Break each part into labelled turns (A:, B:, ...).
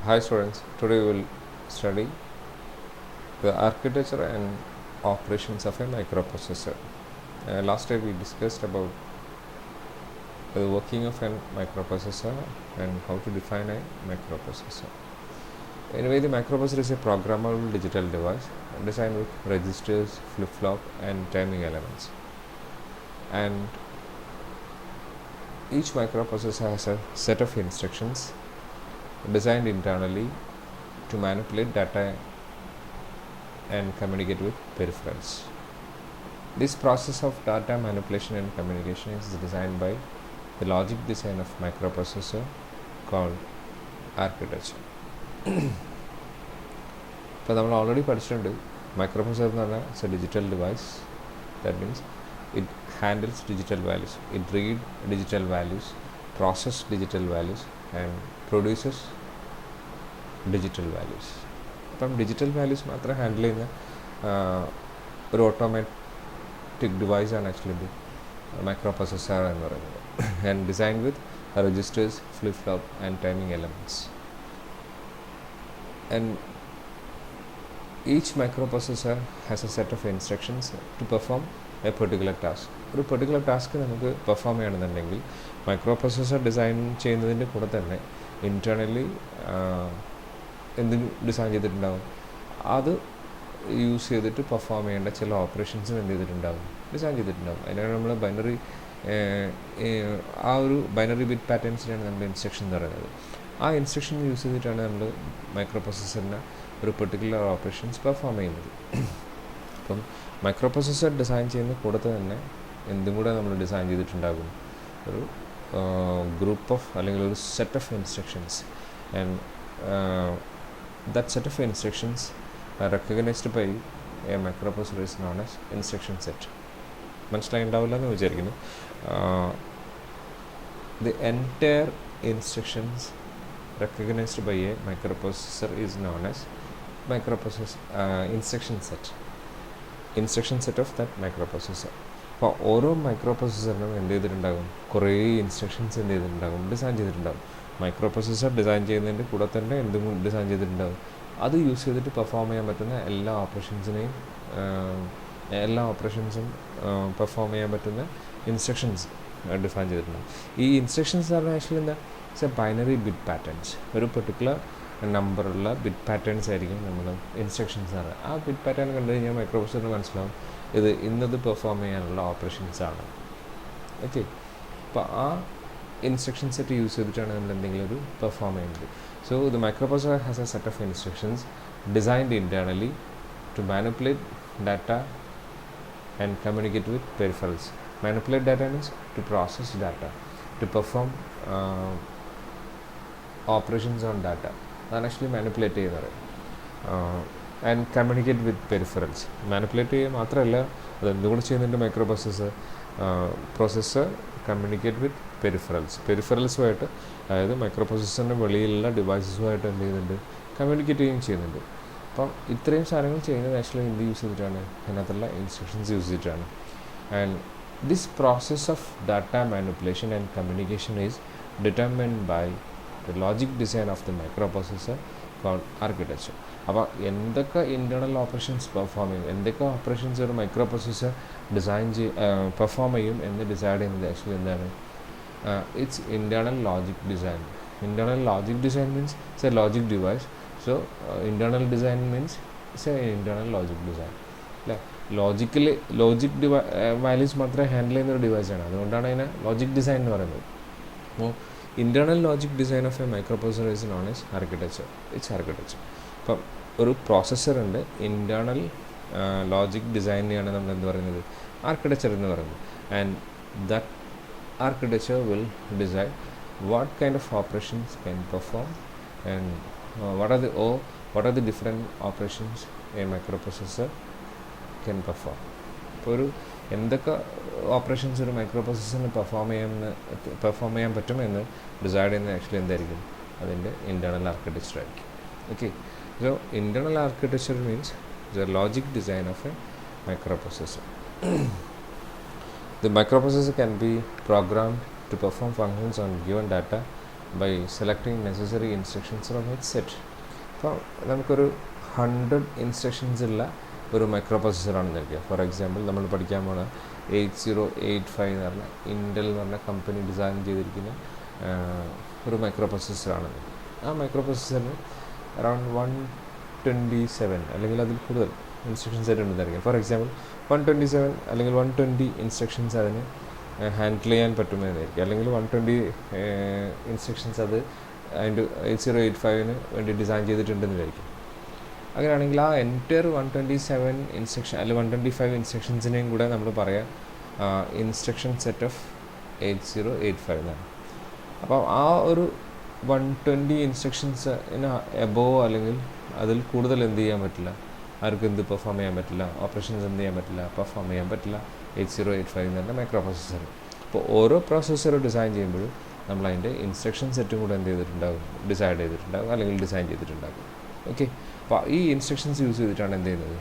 A: Hi students, today we will study the architecture and operations of a microprocessor. Last time we discussed about the working of a microprocessor and how to define a microprocessor. Anyway, the microprocessor is a programmable digital device designed with registers, flip-flop and timing elements. And each microprocessor has a set of instructions designed internally to manipulate data and communicate with peripherals. This process of data manipulation and communication is designed by the logic design of microprocessor called architecture. ഇപ്പോൾ നമ്മൾ already പഠിച്ചിട്ടുണ്ട് microprocessor എന്ന് പറഞ്ഞാൽ it's A digital device that means it handles digital values, it read digital values, process digital values and produces digital values. അപ്പം digital values മാത്രം handle ചെയ്യുന്ന ഒരു automatic ഡിവൈസാണ് actually ഇത് മൈക്രോപ്രൊസസർ എന്ന് പറയുന്നത്. And design with registers, flip flop and timing elements. And each microprocessor has a set of instructions to perform a particular task. ഒരു particular task നമുക്ക് perform ചെയ്യണമെന്നുണ്ടെങ്കിൽ microprocessor design ചെയ്യുന്നതിൻ്റെ കൂടെ തന്നെ ഇൻറ്റേർണലി എന്ത് ഡിസൈൻ ചെയ്തിട്ടുണ്ടാവും, അത് യൂസ് ചെയ്തിട്ട് പെർഫോം ചെയ്യേണ്ട ചില ഓപ്പറേഷൻസും എന്ത് ചെയ്തിട്ടുണ്ടാവും, ഡിസൈൻ ചെയ്തിട്ടുണ്ടാവും. അതിനാണ് നമ്മൾ ബൈനറി ആ ഒരു ബൈനറി ബിറ്റ് പാറ്റേൺസിനാണ് നമ്മൾ ഇൻസ്ട്രക്ഷൻ എന്ന് പറയുന്നത്. ആ ഇൻസ്ട്രക്ഷൻ യൂസ് ചെയ്തിട്ടാണ് നമ്മൾ മൈക്രോപ്രൊസസറിന് ഒരു പെർട്ടിക്കുലർ ഓപ്പറേഷൻസ് പെർഫോം ചെയ്യുന്നത്. അപ്പം മൈക്രോപ്രൊസസർ ഡിസൈൻ ചെയ്യുന്ന കൂടത്ത് തന്നെ എന്തും കൂടെ നമ്മൾ ഡിസൈൻ ചെയ്തിട്ടുണ്ടാകും, ഒരു ഗ്രൂപ്പ് ഓഫ് അല്ലെങ്കിൽ ഒരു set of instructions. And that set of instructions recognized by a microprocessor is known as instruction set. മനസ്സിലായിണ്ടാവില്ല എന്ന് വിചാരിക്കുന്നു. The entire instructions recognized by a microprocessor is known as instruction set of that microprocessor. അപ്പോൾ ഓരോ മൈക്രോപ്രൊസസ്സറിനും എന്ത് ചെയ്തിട്ടുണ്ടാകും, കുറേ instructions എന്ത് ചെയ്തിട്ടുണ്ടാകും, ഡിസൈൻ ചെയ്തിട്ടുണ്ടാകും. മൈക്രോപ്രൊസസ്സർ ഡിസൈൻ ചെയ്യുന്നതിൻ്റെ കൂടെ തന്നെ എന്തും ഡിസൈൻ ചെയ്തിട്ടുണ്ടാകും. അത് യൂസ് ചെയ്തിട്ട് പെർഫോം ചെയ്യാൻ പറ്റുന്ന എല്ലാ ഓപ്പറേഷൻസും പെർഫോം ചെയ്യാൻ പറ്റുന്ന ഇൻസ്ട്രക്ഷൻസ് ഡിഫൈൻ ചെയ്തിട്ടുണ്ടാകും. ഈ ഇൻസ്ട്രക്ഷൻസ് പറഞ്ഞാൽ ആക്ച്വലി എന്താ, it's A binary bit patterns. ഒരു പെർട്ടിക്കുലർ നമ്പറുള്ള ബിറ്റ് പാറ്റേൺസ് ആയിരിക്കും നമ്മൾ ഇൻസ്ട്രക്ഷൻസ് ആണ്. ആ ബിറ്റ് പാറ്റേൺ കണ്ടു കഴിഞ്ഞാൽ മൈക്രോപ്രൊസസറിന് മനസ്സിലാവും ഇത് ഇന്നത് പെർഫോം ചെയ്യാനുള്ള ഓപ്പറേഷൻസ് ആണ്. ഓക്കെ, അപ്പോൾ ആ ഇൻസ്ട്രക്ഷൻ സെറ്റ് യൂസ് ചെയ്തിട്ടാണ് നമ്മൾ എന്തെങ്കിലും ഒരു പെർഫോം ചെയ്യുന്നത്. So the microprocessor has a set of instructions designed internally to manipulate data and communicate with peripherals. Manipulate data means to process data, to perform operations on data. അതാണ് actually manipulate ചെയ്യുന്നത്. And communicate with peripherals. Manipulate ചെയ്യുക മാത്രമല്ല, അത് എന്തുകൂടെ ചെയ്യുന്നുണ്ട് processor communicate with പെരിഫറൽസുമായിട്ട്, അതായത് മൈക്രോപ്രൊസസ്സറിൻ്റെ വെളിയിലുള്ള ഡിവൈസസുമായിട്ട് എന്ത് ചെയ്യുന്നുണ്ട്, communicate ചെയ്യുകയും ചെയ്യുന്നുണ്ട്. അപ്പം ഇത്രയും സാധനങ്ങൾ ചെയ്യുന്നത് ആക്ച്വലി എന്ത് യൂസ് ചെയ്തിട്ടാണ്, അതിനകത്തുള്ള ഇൻസ്ട്രക്ഷൻസ് യൂസ് ചെയ്തിട്ടാണ്. And this process of data manipulation and communication is determined by the logic design of the microprocessor called architecture. അപ്പോൾ എന്തൊക്കെ ഇൻറ്റേർണൽ ഓപ്പറേഷൻസ് പെർഫോം ചെയ്യും, എന്തൊക്കെ ഓപ്പറേഷൻസ് ഒരു മൈക്രോപ്രൊസസ്സർ പെർഫോം ചെയ്യും എന്ന് ഡിസൈഡ് ചെയ്യുന്നത് ആക്ച്വലി എന്താണ്, it's internal logic design. Internal logic design means it's A logic device. So internal design means it's A internal logic design അല്ലേ. ലോജിക് വാല്യൂസ് മാത്രമേ handle ചെയ്യുന്നൊരു ഡിവൈസാണ്, അതുകൊണ്ടാണ് അതിനെ ലോജിക് ഡിസൈൻ എന്ന് പറയുന്നത്. അപ്പോൾ internal logic design of A microprocessor is known as architecture. അപ്പം ഒരു പ്രോസസ്സറുണ്ട്, ഇൻറ്റേർണൽ ലോജിക് ഡിസൈനെയാണ് നമ്മൾ എന്ത് പറയുന്നത്, ആർക്കിടെക്ചർ എന്ന് പറയുന്നത്. And that architecture will design what kind of operations can perform and what are the different operations a microprocessor can perform. ഇപ്പോൾ ഒരു എന്തൊക്കെ ഓപ്പറേഷൻസ് ഒരു മൈക്രോപ്രൊസസ്സറിന് പെർഫോം ചെയ്യാൻ പറ്റുമെന്ന് ഡിസൈഡ് ചെയ്യുന്നത് ആക്ച്വലി എന്തായിരിക്കും, അതിൻ്റെ ഇൻറ്റേർണൽ ആർക്കിടെക്ചർ ആയിരിക്കും. Okay, so internal architecture means the logic design of A microprocessor. The microprocessor can be programmed to perform functions on given data by selecting necessary instructions from its set. അപ്പോൾ നമുക്കൊരു 100 instructions ഉള്ള ഒരു micro പ്രൊസസ്സറാണെന്ന് വയ്ക്കുക. For example നമ്മൾ പഠിക്കാൻ പോണ 8085 എന്ന് പറഞ്ഞ ഇൻ്റൽ എന്ന് പറഞ്ഞ കമ്പനി ഡിസൈൻ ചെയ്തിരിക്കുന്ന ഒരു മൈക്രോ പ്രൊസസ്സറാണ്. ആ മൈക്രോ പ്രൊസസ്സറിന് അറൗണ്ട് 127 അല്ലെങ്കിൽ അതിൽ കൂടുതൽ ഇൻസ്ട്രക്ഷൻസ് ആയിട്ട് ഉണ്ടായിരിക്കും. ഫോർ എക്സാമ്പിൾ 127 അല്ലെങ്കിൽ 120 ഇൻസ്ട്രക്ഷൻസ് അതിന് ഹാൻഡിൽ ചെയ്യാൻ പറ്റുമെന്നായിരിക്കും. അല്ലെങ്കിൽ 120 ഇൻസ്ട്രക്ഷൻസ് അത് അതിൻ്റെ 8085 വേണ്ടി ഡിസൈൻ ചെയ്തിട്ടുണ്ടെന്നായിരിക്കും. അങ്ങനെയാണെങ്കിൽ ആ എൻറ്റയർ 127 ഇൻസ്ട്രക്ഷൻ അല്ലെങ്കിൽ 125 ഇൻസ്ട്രക്ഷൻസിനെയും കൂടെ നമ്മൾ പറയാം ഇൻസ്ട്രക്ഷൻ സെറ്റ് ഓഫ് 8085 എന്നാണ്. അപ്പോൾ ആ ഒരു 120 ഇൻസ്ട്രക്ഷൻസിന് എബോവ് അല്ലെങ്കിൽ അതിൽ കൂടുതൽ എന്ത് ചെയ്യാൻ പറ്റില്ല, ആർക്കും എന്ത് പെർഫോം ചെയ്യാൻ പറ്റില്ല, ഓപ്പറേഷൻസ് എന്ത് ചെയ്യാൻ പറ്റില്ല, പെർഫോം ചെയ്യാൻ പറ്റില്ല 8085 എന്ന് പറഞ്ഞ മൈക്രോ പ്രൊസസ്സർ. അപ്പോൾ ഓരോ പ്രൊസസ്സർ ഡിസൈൻ ചെയ്യുമ്പോഴും നമ്മൾ അതിൻ്റെ ഇൻസ്ട്രക്ഷൻ സെറ്റും കൂടെ എന്ത് ചെയ്തിട്ടുണ്ടാകും, ഡിസൈഡ് ചെയ്തിട്ടുണ്ടാകും അല്ലെങ്കിൽ ഡിസൈൻ ചെയ്തിട്ടുണ്ടാകും. ഓക്കെ, അപ്പോൾ ഈ ഇൻസ്ട്രക്ഷൻസ് യൂസ് ചെയ്തിട്ടാണ് എന്ത് ചെയ്യുന്നത്,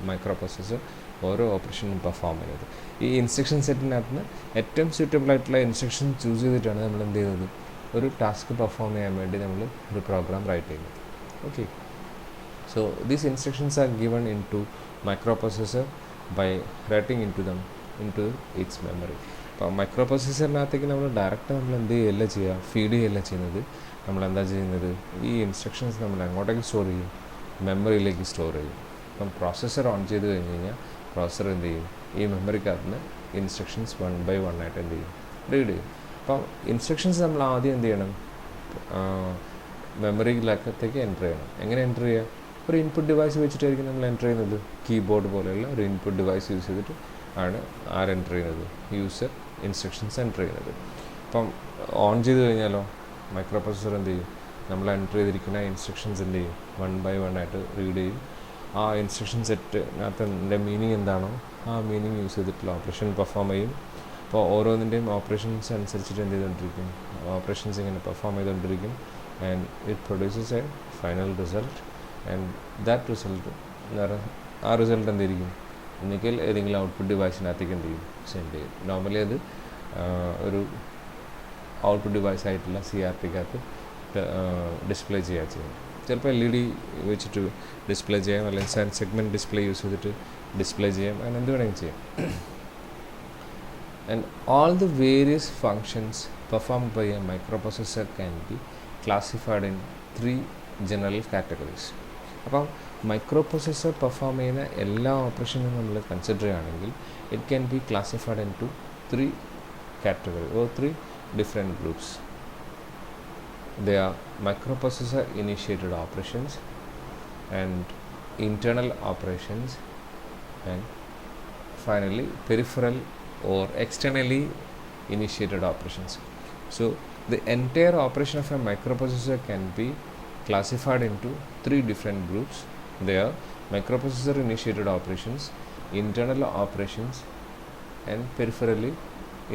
A: മൈക്രോ പ്രൊസസ്സർ ഓരോ ഓപ്പറേഷനും പെർഫോം ചെയ്യുന്നത്. ഈ ഇൻസ്ട്രക്ഷൻ സെറ്റിനകത്ത് നിന്ന് ഏറ്റവും സ്യൂട്ടബിൾ ആയിട്ടുള്ള ഇൻസ്ട്രക്ഷൻ ചൂസ് ചെയ്തിട്ടാണ് നമ്മൾ എന്ത് ചെയ്യുന്നത്, ഒരു ടാസ്ക് പെർഫോം ചെയ്യാൻ വേണ്ടി നമ്മൾ ഒരു പ്രോഗ്രാം റൈറ്റ് ചെയ്യുന്നത്. Okay, so these instructions are given into microprocessor by writing into its memory. അപ്പോൾ മൈക്രോ പ്രൊസസ്സറിനകത്തേക്ക് നമ്മൾ ഡയറക്റ്റ് നമ്മൾ എന്ത് ചെയ്യല്ല ചെയ്യുക, ഫീഡ് ചെയ്യല്ല ചെയ്യുന്നത്. നമ്മളെന്താ ചെയ്യുന്നത്, ഈ ഇൻസ്ട്രക്ഷൻസ് നമ്മൾ എങ്ങോട്ടേക്ക് സ്റ്റോർ ചെയ്യും, മെമ്മറിയിലേക്ക് സ്റ്റോർ ചെയ്യും. അപ്പം പ്രോസസ്സർ ഓൺ ചെയ്ത് കഴിഞ്ഞ് കഴിഞ്ഞാൽ പ്രോസസ്സർ എന്ത് ചെയ്യും, ഈ മെമ്മറിക്കകത്ത് നിന്ന് ഇൻസ്ട്രക്ഷൻസ് 1 by 1 ആയിട്ട് എന്ത് ചെയ്യും, റീഡ് ചെയ്യും. അപ്പം ഇൻസ്ട്രക്ഷൻസ് നമ്മൾ ആദ്യം എന്ത് ചെയ്യണം, മെമ്മറിയിലകത്തേക്ക് എൻ്റർ ചെയ്യണം. എങ്ങനെ എൻ്റർ ചെയ്യുക, ഒരു ഇൻപുട്ട് ഡിവൈസ് വെച്ചിട്ടായിരിക്കും നമ്മൾ എൻ്റർ ചെയ്യുന്നത്. കീബോർഡ് പോലെയുള്ള ഒരു ഇൻപുട്ട് ഡിവൈസ് യൂസ് ചെയ്തിട്ട് ആണ് എൻ്റർ ചെയ്യുന്നത്, യൂസർ ഇൻസ്ട്രക്ഷൻസ് എൻ്റർ ചെയ്യുന്നത്. അപ്പം ഓൺ ചെയ്ത് കഴിഞ്ഞാലോ മൈക്രോ പ്രൊസസ്സർ എന്ത് ചെയ്യും, നമ്മൾ എൻ്റർ ചെയ്തിരിക്കുന്ന ഇൻസ്ട്രക്ഷൻസ് എന്ത് ചെയ്യും, 1 by 1 ആയിട്ട് റീഡ് ചെയ്യും. ആ ഇൻസ്ട്രക്ഷൻ സെറ്റിനകത്ത് മീനിങ് എന്താണോ ആ മീനിങ് യൂസ് ചെയ്തിട്ടുള്ള ഓപ്പറേഷൻ പെർഫോം ചെയ്യും. അപ്പോൾ ഓരോന്നിൻ്റെയും ഓപ്പറേഷൻസ് അനുസരിച്ചിട്ട് എന്ത് ചെയ്തുകൊണ്ടിരിക്കും, ഓപ്പറേഷൻസ് ഇങ്ങനെ പെർഫോം ചെയ്തുകൊണ്ടിരിക്കും. And it produces A final result. And that result ആ റിസൾട്ട് എന്തായിരിക്കും, ഒന്നിക്കൽ ഏതെങ്കിലും ഔട്ട്പുട്ട് ഡിവൈസിനകത്തേക്ക് എന്ത് ചെയ്യും, സെൻഡ് ചെയ്യും. നോർമലി അത് ഒരു ഔട്ട്പുട്ട് ഡിവൈസ് ആയിട്ടുള്ള CRTക്കകത്ത് ഡിസ്പ്ലേ ചെയ്യുക ചെയ്യും. ചിലപ്പോൾ LED വെച്ചിട്ട് ഡിസ്പ്ലേ ചെയ്യാം, അല്ലെങ്കിൽ സെഗ്മെൻറ്റ് ഡിസ്പ്ലേ യൂസ് ചെയ്തിട്ട് ഡിസ്പ്ലേ ചെയ്യാം, അങ്ങനെ എന്ത് വേണമെങ്കിൽ ചെയ്യാം. And all the various functions performed by a microprocessor can be classified in 3 general categories. അപ്പം മൈക്രോ പ്രൊസസ്സർ പെർഫോം ചെയ്യുന്ന എല്ലാ ഓപ്പറേഷനും നമ്മൾ കൺസിഡർ ചെയ്യുകയാണെങ്കിൽ it can be classified into 3 categories or 3 different groups. They are microprocessor initiated operations and internal operations, and finally peripheral or externally initiated operations. So the entire operation of a microprocessor can be classified into 3 different groups. They are microprocessor initiated operations, internal operations, and peripherally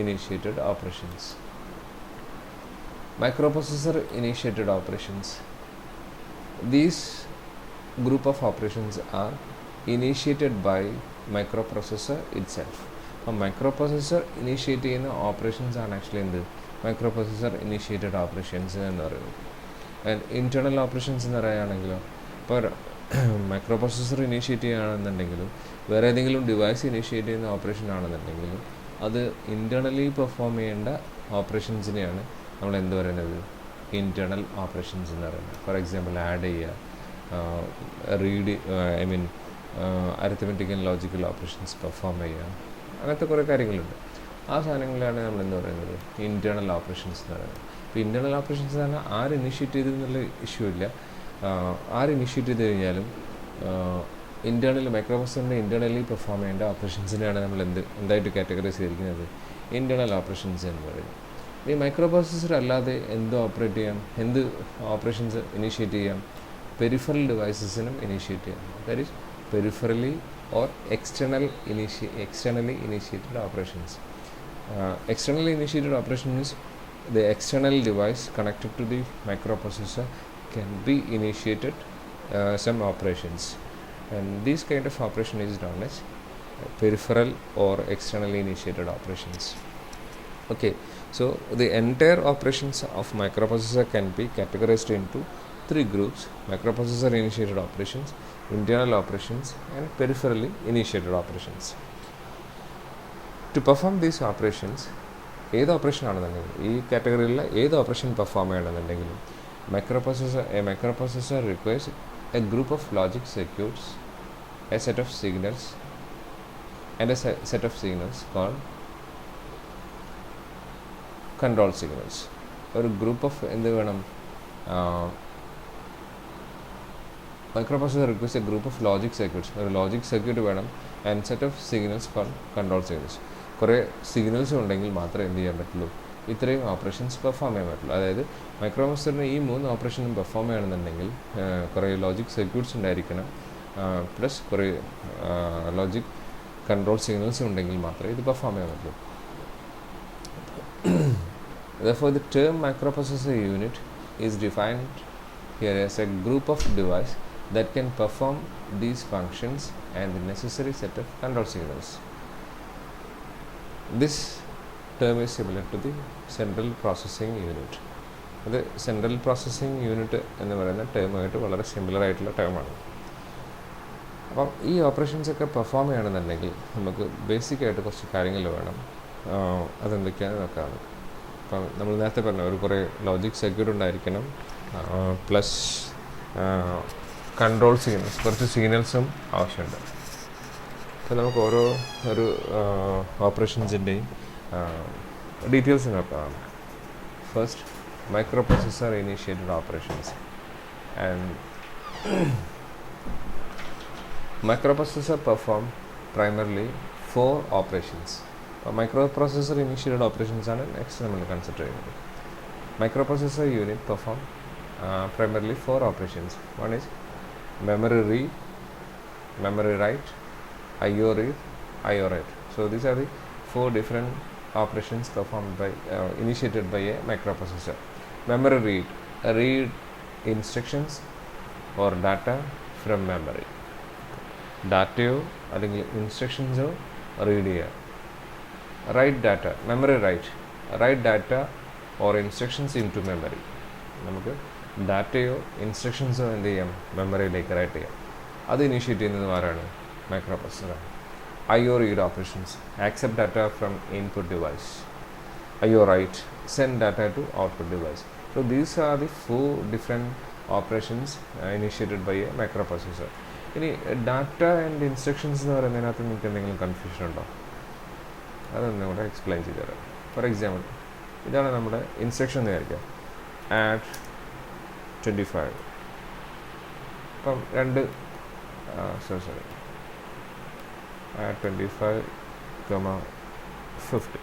A: initiated operations. Microprocessor initiated operations. These group of operations are initiated by microprocessor itself. A microprocessor initiate ചെയ്യുന്ന operations ആണ് actually എന്ത്, microprocessor initiated operations എന്ന് പറയുന്നത്. And internal operations എന്ന് പറയുകയാണെങ്കിലോ, ഇപ്പോൾ micro processor initiate ചെയ്യുകയാണെന്നുണ്ടെങ്കിലും വേറെ ഏതെങ്കിലും device initiate ചെയ്യുന്ന ഓപ്പറേഷൻ ആണെന്നുണ്ടെങ്കിലും അത് ഇൻറ്റേർണലി പെർഫോം ചെയ്യേണ്ട ഓപ്പറേഷൻസിനെയാണ് നമ്മൾ എന്ത് പറയുന്നത്, ഇൻറ്റേർണൽ ഓപ്പറേഷൻസ് എന്ന് പറയുന്നത്. ഫോർ എക്സാമ്പിൾ ആഡ് ചെയ്യുക, read arithmetic and logical operations perform ചെയ്യുക, അങ്ങനത്തെ കുറേ കാര്യങ്ങളുണ്ട്. ആ സാധനങ്ങളാണ് നമ്മൾ എന്ത് പറയുന്നത്, ഇൻറ്റേർണൽ ഓപ്പറേഷൻസ് എന്ന് പറയുന്നത്. ഇപ്പോൾ ഇൻറ്റേർണൽ ഓപ്പറേഷൻസ് എന്ന് പറഞ്ഞാൽ ആര് ഇനിഷ്യേറ്റ് ചെയ്തെന്നുള്ള ഇഷ്യൂ ഇല്ല. ആര് ഇനിഷ്യേറ്റ് ചെയ്ത് കഴിഞ്ഞാലും മൈക്രോപ്രൊസസ്സറിൻ്റെ ഇൻറ്റേർണലി പെർഫോം ചെയ്യേണ്ട ഓപ്പറേഷൻസിനെയാണ് നമ്മൾ എന്തായിട്ട് കാറ്റഗറൈസ് ചെയ്തിരിക്കുന്നത്, ഇൻറ്റേർണൽ ഓപ്പറേഷൻസ് എന്ന് പറയുന്നത്. ഈ മൈക്രോ പ്രൊസസ്സർ അല്ലാതെ എന്ത് ഓപ്പറേറ്റ് ചെയ്യാം, എന്ത് ഓപ്പറേഷൻസ് ഇനിഷ്യേറ്റ് ചെയ്യാം, പെരിഫറൽ ഡിവൈസസിനും ഇനിഷ്യേറ്റ് ചെയ്യാം. That is peripherally or externally initiated operations. Externally initiated operation means the external device connected to the microprocessor can be initiated some operations, and this kind of operation is known as peripheral or externally initiated operations. Okay, So the entire operations of microprocessor can be categorized into 3 groups: microprocessor initiated operations, internal operations, and peripherally initiated operations. To perform these operations, ഏത് operation ആണെന്നുണ്ടെങ്കിലും ഈ കാറ്റഗറിയിലുള്ള ഏത് operation perform ചെയ്യണമെന്നുണ്ടെങ്കിലും microprocessor requires a group of logic circuits, a set of signals, and a set of signals called control signals. ഒരു group of എന്ത് വേണം, microprocessor requires a group of logic circuits, ഒരു logic circuit വേണം, and set of signals called control signals. കുറേ signals ഉണ്ടെങ്കിൽ മാത്രമേ എന്ത് ചെയ്യാൻ പറ്റുള്ളൂ, ഇത്രയും ഓപ്പറേഷൻസ് പെർഫോം ചെയ്യാൻ പറ്റുള്ളൂ. അതായത് മൈക്രോപ്രൊസസ്സറിന് ഈ 3 ഓപ്പറേഷനും പെർഫോം ചെയ്യണമെന്നുണ്ടെങ്കിൽ കുറേ ലോജിക് സർക്യൂട്ട്സ് ഉണ്ടായിരിക്കണം, പ്ലസ് കുറേ ലോജിക് കൺട്രോൾ സിഗ്നൽസ് ഉണ്ടെങ്കിൽ മാത്രമേ ഇത് പെർഫോം ചെയ്യാൻ പറ്റുള്ളൂ. Therefore, the term microprocessor unit is defined here as a group of devices that can perform these functions and the necessary set of control signals. This term is similar to the central processing unit. അത് central processing unit എന്ന് പറയുന്ന ടേമായിട്ട് വളരെ similar ആയിട്ടുള്ള ടേമാണ്. അപ്പം ഈ ഓപ്പറേഷൻസൊക്കെ perform ചെയ്യണമെന്നുണ്ടെങ്കിൽ നമുക്ക് ബേസിക്കായിട്ട് കുറച്ച് കാര്യങ്ങൾ വേണം. അതെന്തൊക്കെയാണെന്ന് നോക്കാം. അപ്പം നമ്മൾ നേരത്തെ പറഞ്ഞ ഒരു കുറേ ലോജിക് സർക്യൂട്ട് ഉണ്ടായിരിക്കണം, പ്ലസ് കൺട്രോൾ സിഗ്നൽസ്, കുറച്ച് സിഗ്നൽസും ആവശ്യമുണ്ട്. അപ്പോൾ നമുക്ക് ഓരോ ഒരു ഓപ്പറേഷൻസിൻ്റെയും ഡീറ്റെയിൽസ് നോക്കാം. First, microprocessor initiated operations. And microprocessor perform primarily 4 operations. Microprocessor initiated operations are next നമ്മൾ കൺസിഡർ ചെയ്യുന്നത്. Microprocessor unit perform primarily 4 operations. One is memory read, memory write, IO read, IO write. So these are the 4 different operations performed by initiated by a microprocessor. Memory read instructions or data from memory. ഡാറ്റയോ അല്ലെങ്കിൽ ഇൻസ്ട്രക്ഷൻസോ read ചെയ്യുക. Write data, memory write data or instructions into memory. നമുക്ക് ഡാറ്റയോ ഇൻസ്ട്രക്ഷൻസോ എന്ത് ചെയ്യാം, മെമ്മറിയിലേക്ക് right ചെയ്യാം. അത് ഇനീഷ്യേറ്റ് ചെയ്യുന്നത് ആരാണ്? മൈക്രോപ്രൊസസ്സറാണ്. IO read operations, accept data from input device. IO write, send data to output device. So these are the 4 different operations initiated by a microprocessor. ഇനി ഡാറ്റ ആൻഡ് ഇൻസ്ട്രക്ഷൻസ് എന്ന് പറയുന്നതിനകത്ത് നിങ്ങൾക്ക് എന്തെങ്കിലും കൺഫ്യൂഷൻ ഉണ്ടോ? അതൊന്നും കൂടെ എക്സ്പ്ലെയിൻ ചെയ്ത് തരാം. ഫോർ എക്സാമ്പിൾ, ഇതാണ് നമ്മുടെ ഇൻസ്ട്രക്ഷൻ എന്ന് വിചാരിക്കാം, ആഡ് 25. അപ്പം സോറി add 25, 50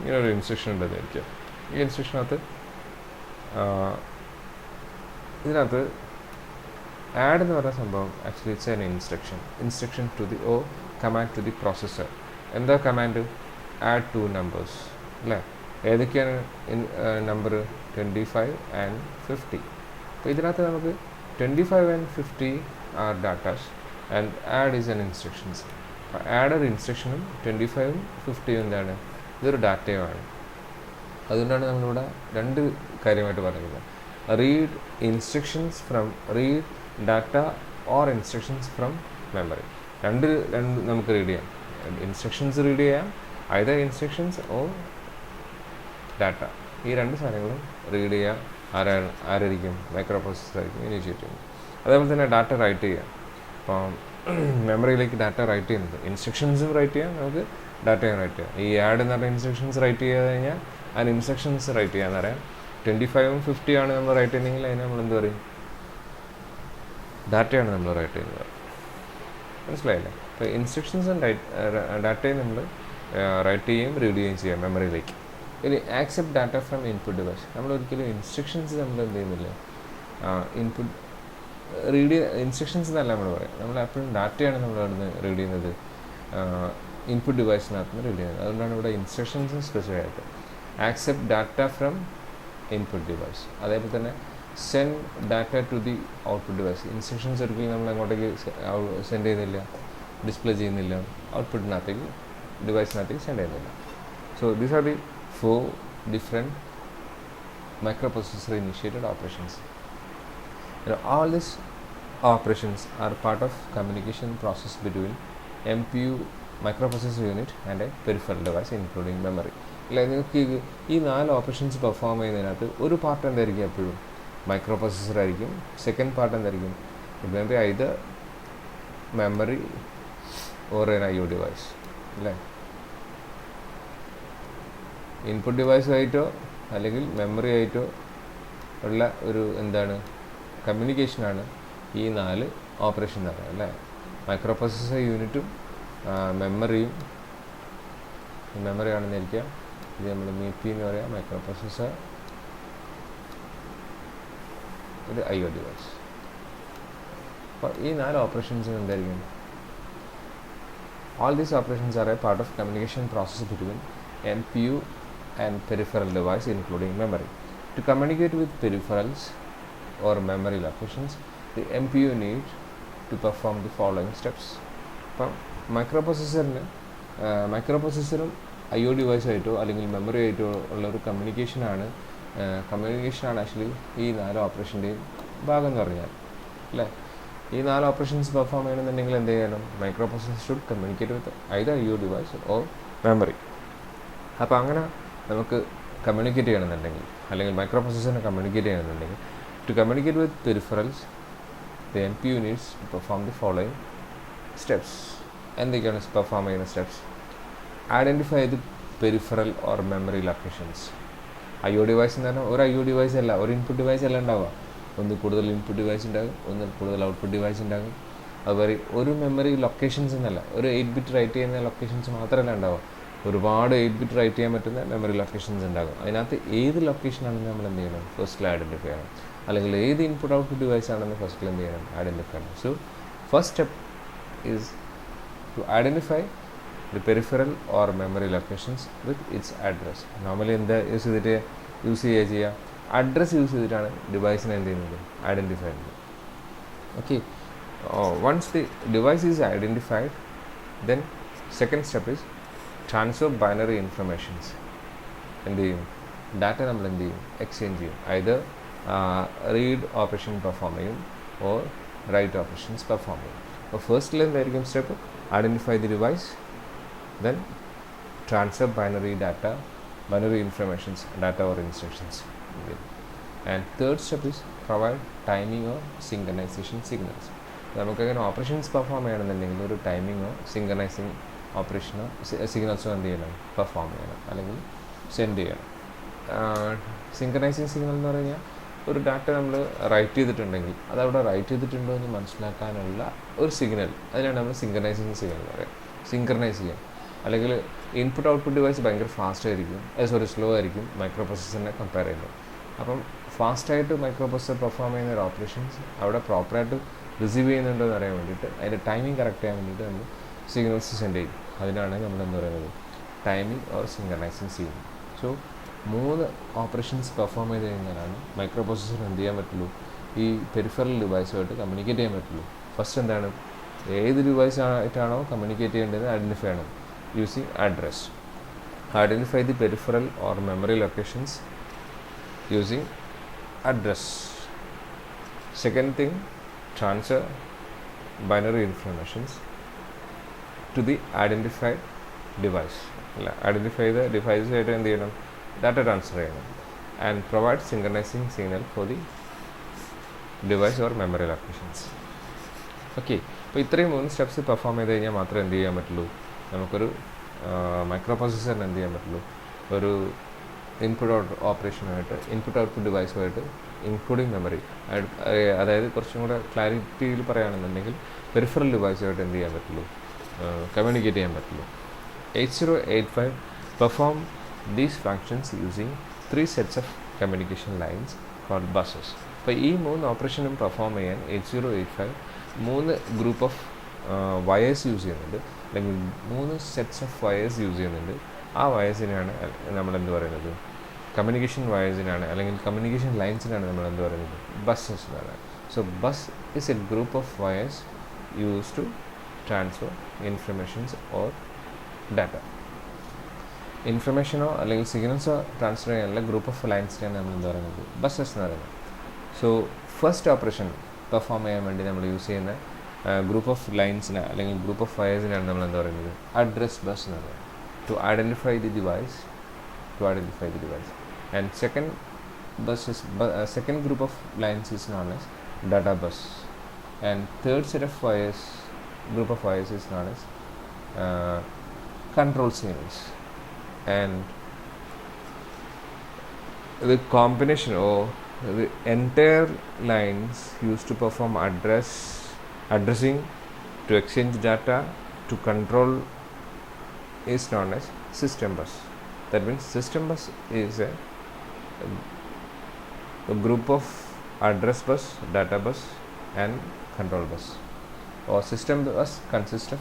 A: ഇങ്ങനൊരു ഇൻസ്ട്രക്ഷൻ ഉണ്ടെന്ന് വിചാരിക്കാം. ഈ ഇൻസ്ട്രക്ഷനകത്ത് ഇതിനകത്ത് ആഡ് എന്ന് പറയുന്ന സംഭവം actually it's an instruction to the command to the processor. എന്താ കമാൻഡ്? ആഡ് 2 നമ്പേഴ്സ് അല്ലേ? ഏതൊക്കെയാണ് നമ്പർ? 25 and 50. അപ്പോൾ ഇതിനകത്ത് നമുക്ക് 25 and 50 are datas and add is an instructions. Add ഒരു ഇൻസ്ട്രക്ഷനും 25ഉം 50ഉം എന്താണ്? ഇതൊരു ഡാറ്റയുമാണ്. അതുകൊണ്ടാണ് നമ്മളിവിടെ 2 കാര്യമായിട്ട് പറയുന്നത്. Read instructions from read data or instructions from memory. രണ്ട് നമുക്ക് റീഡ് ചെയ്യാം. ഇൻസ്ട്രക്ഷൻസ് റീഡ് ചെയ്യാം, ഐദർ ഇൻസ്ട്രക്ഷൻസ് ഓർ ഡാറ്റ. ഈ 2 സാധനങ്ങളും റീഡ് ചെയ്യാം. ആരായിരിക്കും? മൈക്രോപ്രൊസസ്സർ ആയിരിക്കും ഇനിഷ്യേറ്റ് ചെയ്യുന്നത്. അതേപോലെ തന്നെ ഡാറ്റ റൈറ്റ് ചെയ്യാം. അപ്പം മെമ്മറിയിലേക്ക് ഡാറ്റ റൈറ്റ് ചെയ്യുന്നത്, ഇൻസ്ട്രക്ഷൻസും റൈറ്റ് ചെയ്യാം, നമുക്ക് ഡാറ്റയും റൈറ്റ് ചെയ്യാം. ഈ ആഡ് എന്ന് പറഞ്ഞ ഇൻസ്ട്രക്ഷൻസ് റൈറ്റ് ചെയ്ത് കഴിഞ്ഞാൽ അതിന് ഇൻസ്ട്രക്ഷൻസ് റൈറ്റ് ചെയ്യാന്ന് പറയാം. 25ഉം 50ആണ് നമ്മൾ റൈറ്റ് ചെയ്യുന്നെങ്കിൽ അതിന് നമ്മൾ എന്ത് പറയും? ഡാറ്റയാണ് നമ്മൾ റൈറ്റ് ചെയ്യുന്നത്. മനസ്സിലായില്ലേ? അപ്പോൾ ഇൻസ്ട്രക്ഷൻസും ഡാറ്റയും നമ്മൾ റൈറ്റ് ചെയ്യുകയും റീഡ് ചെയ്യുകയും ചെയ്യാം മെമ്മറിയിലേക്ക്. ഇനി accept data from input device. നമ്മൾ ഒരിക്കലും ഇൻസ്ട്രക്ഷൻസ് നമ്മൾ എന്ത് ചെയ്യുന്നില്ല, ഇൻപുട്ട് റീഡ് ഇൻസ്ട്രക്ഷൻസ് എന്നല്ല നമ്മൾ പറയാം. നമ്മൾ എപ്പോഴും ഡാറ്റയാണ് നമ്മൾ അവിടുന്ന് റീഡ് ചെയ്യുന്നത്, ഇൻപുട്ട് ഡിവൈസിനകത്ത് നിന്ന് റീഡ് ചെയ്യുന്നത്. അതുകൊണ്ടാണ് ഇവിടെ ഇൻസ്ട്രക്ഷൻസും സ്പെസിഫൈ ആയിട്ട്. Accept data from input device. അതേപോലെ തന്നെ send data to the output device. Instructions ഒരിക്കലും നമ്മൾ അങ്ങോട്ടേക്ക് സെൻഡ് ചെയ്യുന്നില്ല, ഡിസ്പ്ലേ ചെയ്യുന്നില്ല, ഔട്ട്പുട്ടിനകത്തേക്ക് ഡിവൈസിനകത്തേക്ക് സെൻഡ് ചെയ്യുന്നില്ല. So these are the 4 different microprocessor initiated operations. All these operations are part of communication process between MPU microprocessor unit and a peripheral device including memory. നിങ്ങൾക്ക് ഈ 4 ഓപ്പറേഷൻസ് പെർഫോം ചെയ്യുന്നതിനകത്ത് ഒരു part എന്തായിരിക്കും എപ്പോഴും micro processor ആയിരിക്കും. Second part എന്തായിരിക്കും? ഇപ്പം ഇത് memory or N IO device അല്ലേ. ഇൻപുട്ട് ഡിവൈസായിട്ടോ അല്ലെങ്കിൽ മെമ്മറി ആയിട്ടോ ഉള്ള ഒരു കമ്മ്യൂണിക്കേഷനാണ് ഈ 4 ഓപ്പറേഷൻ എന്ന് പറയുന്നത് അല്ലേ. മൈക്രോ പ്രോസസ്സർ യൂണിറ്റും മെമ്മറി ആണെന്നിരിക്കാം. ഇത് നമ്മൾ MIPI എന്ന് പറയാം, മൈക്രോ പ്രോസസ്സർ, ഒരു IO ഡിവൈസ്. അപ്പോൾ ഈ 4 ഓപ്പറേഷൻസും എന്തായിരിക്കും? All these operations are a part of communication process between MPU and peripheral device including memory. To communicate with peripherals or memory locations, the MPU needs to perform the following steps. അപ്പം മൈക്രോപ്രൊസസ്സറും IO ഡിവൈസായിട്ടോ അല്ലെങ്കിൽ memory ആയിട്ടോ ഉള്ളൊരു കമ്മ്യൂണിക്കേഷനാണ് actually ഈ 4 ഓപ്പറേഷൻ്റെയും ഭാഗം എന്ന് പറഞ്ഞാൽ അല്ലേ. ഈ 4 ഓപ്പറേഷൻസ് പെർഫോം ചെയ്യണമെന്നുണ്ടെങ്കിൽ എന്ത് ചെയ്യണം? Microprocessor should communicate with either IO device or memory. അപ്പോൾ അങ്ങനെ നമുക്ക് കമ്മ്യൂണിക്കേറ്റ് ചെയ്യണമെന്നുണ്ടെങ്കിൽ അല്ലെങ്കിൽ മൈക്രോപ്രൊസസ്സറിനെ കമ്മ്യൂണിക്കേറ്റ് ചെയ്യണമെന്നുണ്ടെങ്കിൽ to communicate with peripherals the MPU needs to perform the following steps. എന്തൊക്കെയാണ് പെർഫോം ചെയ്യുന്ന steps? Identify the peripheral or memory locations. IO device എന്ന് പറഞ്ഞാൽ ഒരു IO ഡിവൈസ് അല്ല, ഒരു ഇൻപുട്ട് ഡിവൈസ് അല്ല ഉണ്ടാവുക. ഒന്ന് കൂടുതൽ ഇൻപുട്ട് ഡിവൈസ് ഉണ്ടാകും, ഒന്ന് കൂടുതൽ ഔട്ട്പുട്ട് ഡിവൈസ് ഉണ്ടാകും. അതുപോലെ ഒരു മെമ്മറി ലൊക്കേഷൻസ് എന്നല്ല, ഒരു 8 ബിറ്റ് റൈറ്റ് ചെയ്യുന്ന ലൊക്കേഷൻസ് മാത്രമല്ല ഉണ്ടാവുക, ഒരുപാട് 8 ബിറ്റ് റൈറ്റ് ചെയ്യാൻ പറ്റുന്ന മെമ്മറി ലൊക്കേഷൻസ് ഉണ്ടാകും. അതിനകത്ത് ഏത് ലൊക്കേഷനാണെന്ന് നമ്മൾ എന്ത് ചെയ്യണം? ഫസ്റ്റിൽ ഐഡൻറ്റിഫൈ ചെയ്യണം. അല്ലെങ്കിൽ ഏത് ഇൻപുട്ട് ഔട്ട്പുട്ട് ഡിവൈസ് ആണെന്ന് ഫസ്റ്റിൽ എന്ത് ചെയ്യണം? ഐഡൻറ്റിഫൈ ചെയ്യണം. So first step is to identify the peripheral or memory locations with its address. Normally എന്താ യൂസ് ചെയ്യുക? അഡ്രസ് യൂസ് ചെയ്തിട്ടാണ് ഡിവൈസിനെ എന്ത് ചെയ്യുന്നത്? ഐഡൻറ്റിഫൈ ചെയ്യുന്നത്. Okay, once the device is identified, then second step is transfer binary informations. എന്ത് ചെയ്യും? Data നമ്മൾ എന്ത് ചെയ്യും? എക്സ്ചേഞ്ച് ചെയ്യും. either റീഡ് ഓപ്പറേഷൻ പെർഫോം ചെയ്യും ഓർ റൈറ്റ് ഓപ്പറേഷൻസ് പെർഫോം ചെയ്യും. അപ്പോൾ ഫസ്റ്റിൽ എന്തായിരിക്കും step? Identify the device, then transfer binary informations, data or instructions. And third step is provide timing or synchronization signals. നമുക്കങ്ങനെ ഓപ്പറേഷൻസ് പെർഫോം ചെയ്യണമെന്നുണ്ടെങ്കിൽ ഒരു ടൈമിങ്ങോ സിങ്കണൈസിങ് ഓപ്പറേഷനോ സിഗ്നൽസോ എന്ത് ചെയ്യണം? പെർഫോം ചെയ്യണം അല്ലെങ്കിൽ സെൻഡ് ചെയ്യണം. സിങ്കണൈസിങ് സിഗ്നൽ എന്ന് പറഞ്ഞാൽ ഒരു ഡാറ്റ നമ്മൾ റൈറ്റ് ചെയ്തിട്ടുണ്ടെങ്കിൽ അതവിടെ റൈറ്റ് ചെയ്തിട്ടുണ്ടോ എന്ന് മനസ്സിലാക്കാനുള്ള ഒരു സിഗ്നൽ, അതിനാണ് നമ്മൾ സിങ്കണൈസിങ് സിഗ്നൽ എന്ന് പറയുക. സിങ്കർണൈസ് ചെയ്യാം. അല്ലെങ്കിൽ ഇൻപുട്ട് ഔട്ട്പുട്ട് ഡിവൈസ് ഭയങ്കര ഫാസ്റ്റ് ആയിരിക്കും, സ്ലോ ആയിരിക്കും മൈക്രോ പ്രോസസ്സറിനെ കമ്പയർ ചെയ്യുമ്പോൾ. അപ്പം ഫാസ്റ്റായിട്ട് മൈക്രോ പ്രോസസ്സർ പെർഫോം ചെയ്യുന്ന ഒരു ഓപ്പറേഷൻസ് അവിടെ പ്രോപ്പറായിട്ട് റിസീവ് ചെയ്യുന്നുണ്ടോ എന്ന് അറിയാൻ വേണ്ടിയിട്ട്, അതിൻ്റെ ടൈമിംഗ് കറക്റ്റ് ചെയ്യാൻ വേണ്ടിയിട്ട് നമ്മൾ സിഗ്നൽസ് സെൻഡ് ചെയ്യും. അതിനാണ് നമ്മൾ എന്താ പറയുന്നത്? Timing or synchronizing signal. So 3 operations perform ചെയ്ത് കഴിഞ്ഞാലാണ് മൈക്രോ പ്രോസസ്സർ എന്ത് ചെയ്യാൻ പറ്റുള്ളൂ? ഈ പെരിഫറൽ ഡിവൈസുമായിട്ട് കമ്മ്യൂണിക്കേറ്റ് ചെയ്യാൻ പറ്റുള്ളൂ. ഫസ്റ്റ് എന്താണ്? ഏത് ഡിവൈസ് ആയിട്ടാണോ കമ്മ്യൂണിക്കേറ്റ് ചെയ്യേണ്ടത് ഐഡൻറ്റിഫൈ ചെയ്യണം using address. Identify the peripheral or memory locations using address. Second thing, transfer binary informations to the identified device. Identify the device ആയിട്ട് എന്ത് ചെയ്യണം? ഡാറ്റ ട്രാൻസ്ഫർ ചെയ്യണം. And provide synchronizing signal for the device or memory locations. Okay, അപ്പോൾ ഇത്രയും 3 steps perform ചെയ്ത് കഴിഞ്ഞാൽ മാത്രമേ എന്ത് ചെയ്യാൻ പറ്റുള്ളൂ? നമുക്കൊരു മൈക്രോ പ്രോസസ്സറിന് എന്ത് ചെയ്യാൻ പറ്റുള്ളൂ? ഒരു ഇൻപുട്ട് ഓപ്പറേഷനുമായിട്ട് ഇൻപുട്ട് ഔട്ട്പുട്ട് ഡിവൈസുമായിട്ട് ഇൻക്ലൂഡിങ് മെമ്മറി, അതായത് കുറച്ചും കൂടെ ക്ലാരിറ്റിയിൽ പറയുകയാണെന്നുണ്ടെങ്കിൽ പെരിഫറൽ ഡിവൈസുമായിട്ട് എന്ത് ചെയ്യാൻ പറ്റുള്ളൂ? കമ്മ്യൂണിക്കേറ്റ് ചെയ്യാൻ പറ്റുള്ളൂ. 8085 perform these functions using 3 sets of communication lines called buses. അപ്പോൾ ഈ 3 ഓപ്പറേഷനും പെർഫോം ചെയ്യാൻ 8085 3 ഗ്രൂപ്പ് ഓഫ് വയേഴ്സ് യൂസ് ചെയ്യുന്നുണ്ട്, അല്ലെങ്കിൽ 3 സെറ്റ്സ് ഓഫ് വയേഴ്സ് യൂസ് ചെയ്യുന്നുണ്ട്. ആ വയേഴ്സിനാണ് നമ്മളെന്ത് പറയുന്നത്? കമ്മ്യൂണിക്കേഷൻ വയേഴ്സിനാണ് അല്ലെങ്കിൽ കമ്മ്യൂണിക്കേഷൻ ലൈൻസിനാണ് നമ്മളെന്ത് പറയുന്നത്? ബസ്സസ് എന്ന് പറയുന്നത്. So bus is a group of wires use to transfer informations or data. ഇൻഫർമേഷനോ അല്ലെങ്കിൽ സിഗ്നൽസോ ട്രാൻസ്ഫർ ചെയ്യാനുള്ള ഗ്രൂപ്പ് ഓഫ് ലൈൻസിനെയാണ് നമ്മൾ എന്താ പറയുന്നത് ബസ്സസ് എന്ന് പറയുന്നത്. സോ ഫസ്റ്റ് ഓപ്പറേഷൻ പെർഫോം ചെയ്യാൻ വേണ്ടി നമ്മൾ യൂസ് ചെയ്യുന്ന ഗ്രൂപ്പ് ഓഫ് ലൈൻസിനെ അല്ലെങ്കിൽ ഗ്രൂപ്പ് ഓഫ് വയേഴ്സിനാണ് നമ്മൾ എന്താ പറയുന്നത് അഡ്രസ് ബസ് എന്ന് പറയുന്നത്. To identify the device and second group of lines is known as data bus, and third set of group of wires is known as control signals. And the combination or the entire lines used to perform addressing, to exchange data, to control is known as system bus. That means system bus is a group of address bus, data bus and control bus. Or system bus consists of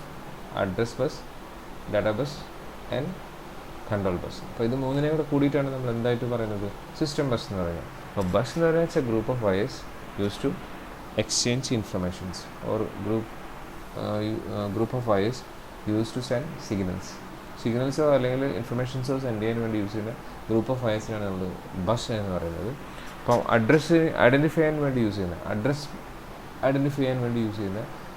A: address bus, data bus and control bus. അപ്പോൾ ഇത് മൂന്നിനെ കൂടെ കൂടിയിട്ടാണ് നമ്മൾ എന്തായിട്ട് പറയുന്നത് system bus എന്ന് പറയുന്നത്. അപ്പോൾ ബസ് എന്ന് പറയുന്നത് it's a group of wires use to exchange informations or group of wires use to send സിഗ്നൽസോ അല്ലെങ്കിൽ ഇൻഫർമേഷൻസോ സെൻഡ് ചെയ്യാൻ വേണ്ടി യൂസ് ചെയ്യുന്ന ഗ്രൂപ്പ് ഓഫ് വയേഴ്സിനാണ് നമ്മൾ ബസ് എന്ന് പറയുന്നത്. അപ്പം അഡ്രസ് ഐഡൻറ്റിഫൈ ചെയ്യാൻ വേണ്ടി യൂസ് ചെയ്യുന്ന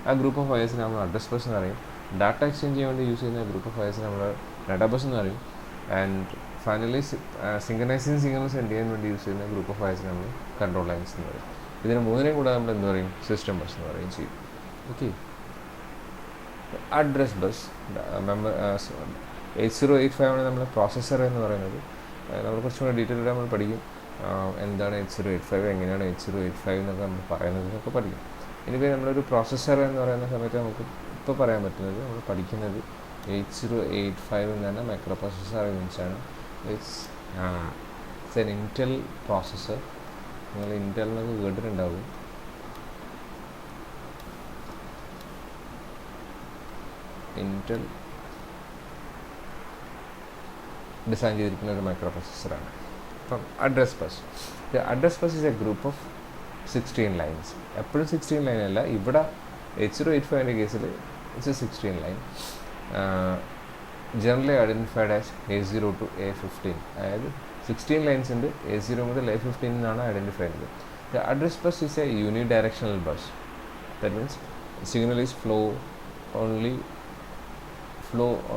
A: ആ ഗ്രൂപ്പ് ഓഫ് വയേഴ്സിനെ നമ്മൾ അഡ്രസ് ബസ് എന്ന് പറയും. ഡാറ്റ എക്സ്ചേഞ്ച് ചെയ്യാൻ വേണ്ടി യൂസ് ചെയ്യുന്ന ഗ്രൂപ്പ് ഓഫ് വയേഴ്സിനെ നമ്മൾ ഡാറ്റാ ബസ് എന്ന് പറയും. ആൻഡ് ഫൈനലി സിംഗനൈസിങ് സിഗ്നൽ സെൻഡ് ചെയ്യാൻ വേണ്ടി യൂസ് ചെയ്യുന്ന ഗ്രൂപ്പ് ഓഫ് വയേഴ്സിനെ നമ്മൾ കൺട്രോൾ ലൈൻസ് എന്ന് പറയും. ഇതിന് മൂന്നിനെയും കൂടെ നമ്മൾ എന്ത് പറയും സിസ്റ്റം ബസ് എന്ന് പറയും ചെയ്യും. ഓക്കെ, അഡ്രസ് ബസ് 8085 ആണ് നമ്മൾ പ്രോസസ്സർ എന്ന് പറയുന്നത്. നമ്മൾ കുറച്ചും കൂടെ ഡീറ്റെയിൽ ആയിട്ട് നമ്മൾ പഠിക്കും എന്താണ് 8085, എങ്ങനെയാണ് 8085 എന്നൊക്കെ നമ്മൾ പറയുന്നത് എന്നൊക്കെ പഠിക്കും. ഇനിയിപ്പോൾ നമ്മളൊരു പ്രോസസ്സർ എന്ന് പറയുന്ന സമയത്ത് നമുക്ക് ഇപ്പോൾ പറയാൻ പറ്റുന്നത് നമ്മൾ പഠിക്കുന്നത് 8085 എന്ന് പറഞ്ഞാൽ മൈക്രോ പ്രോസസ്സർ യൂണിറ്റ്സാണ്. It's an Intel processor. നിങ്ങൾ ഇൻറ്റൽ എന്നൊക്കെ കേട്ടിട്ടുണ്ടാവും. ഇൻറ്റൽ ഡിസൈൻ ചെയ്തിരിക്കുന്ന ഒരു മൈക്രോ പ്രോസസ്സറാണ്. അപ്പം address bus is a group of 16 lines. എപ്പോഴും 16 ലൈൻ അല്ല, ഇവിടെ 8085 കേസിൽ it's a 16 line. Generally identified as A0 to A15. അതായത് 16 ലൈൻസ് ഉണ്ട്. A0 മുതൽ A15 എന്നാണ് ഐഡൻറ്റിഫൈ ചെയ്യുന്നത്. The address bus is A uni directional bus. That means signal is flow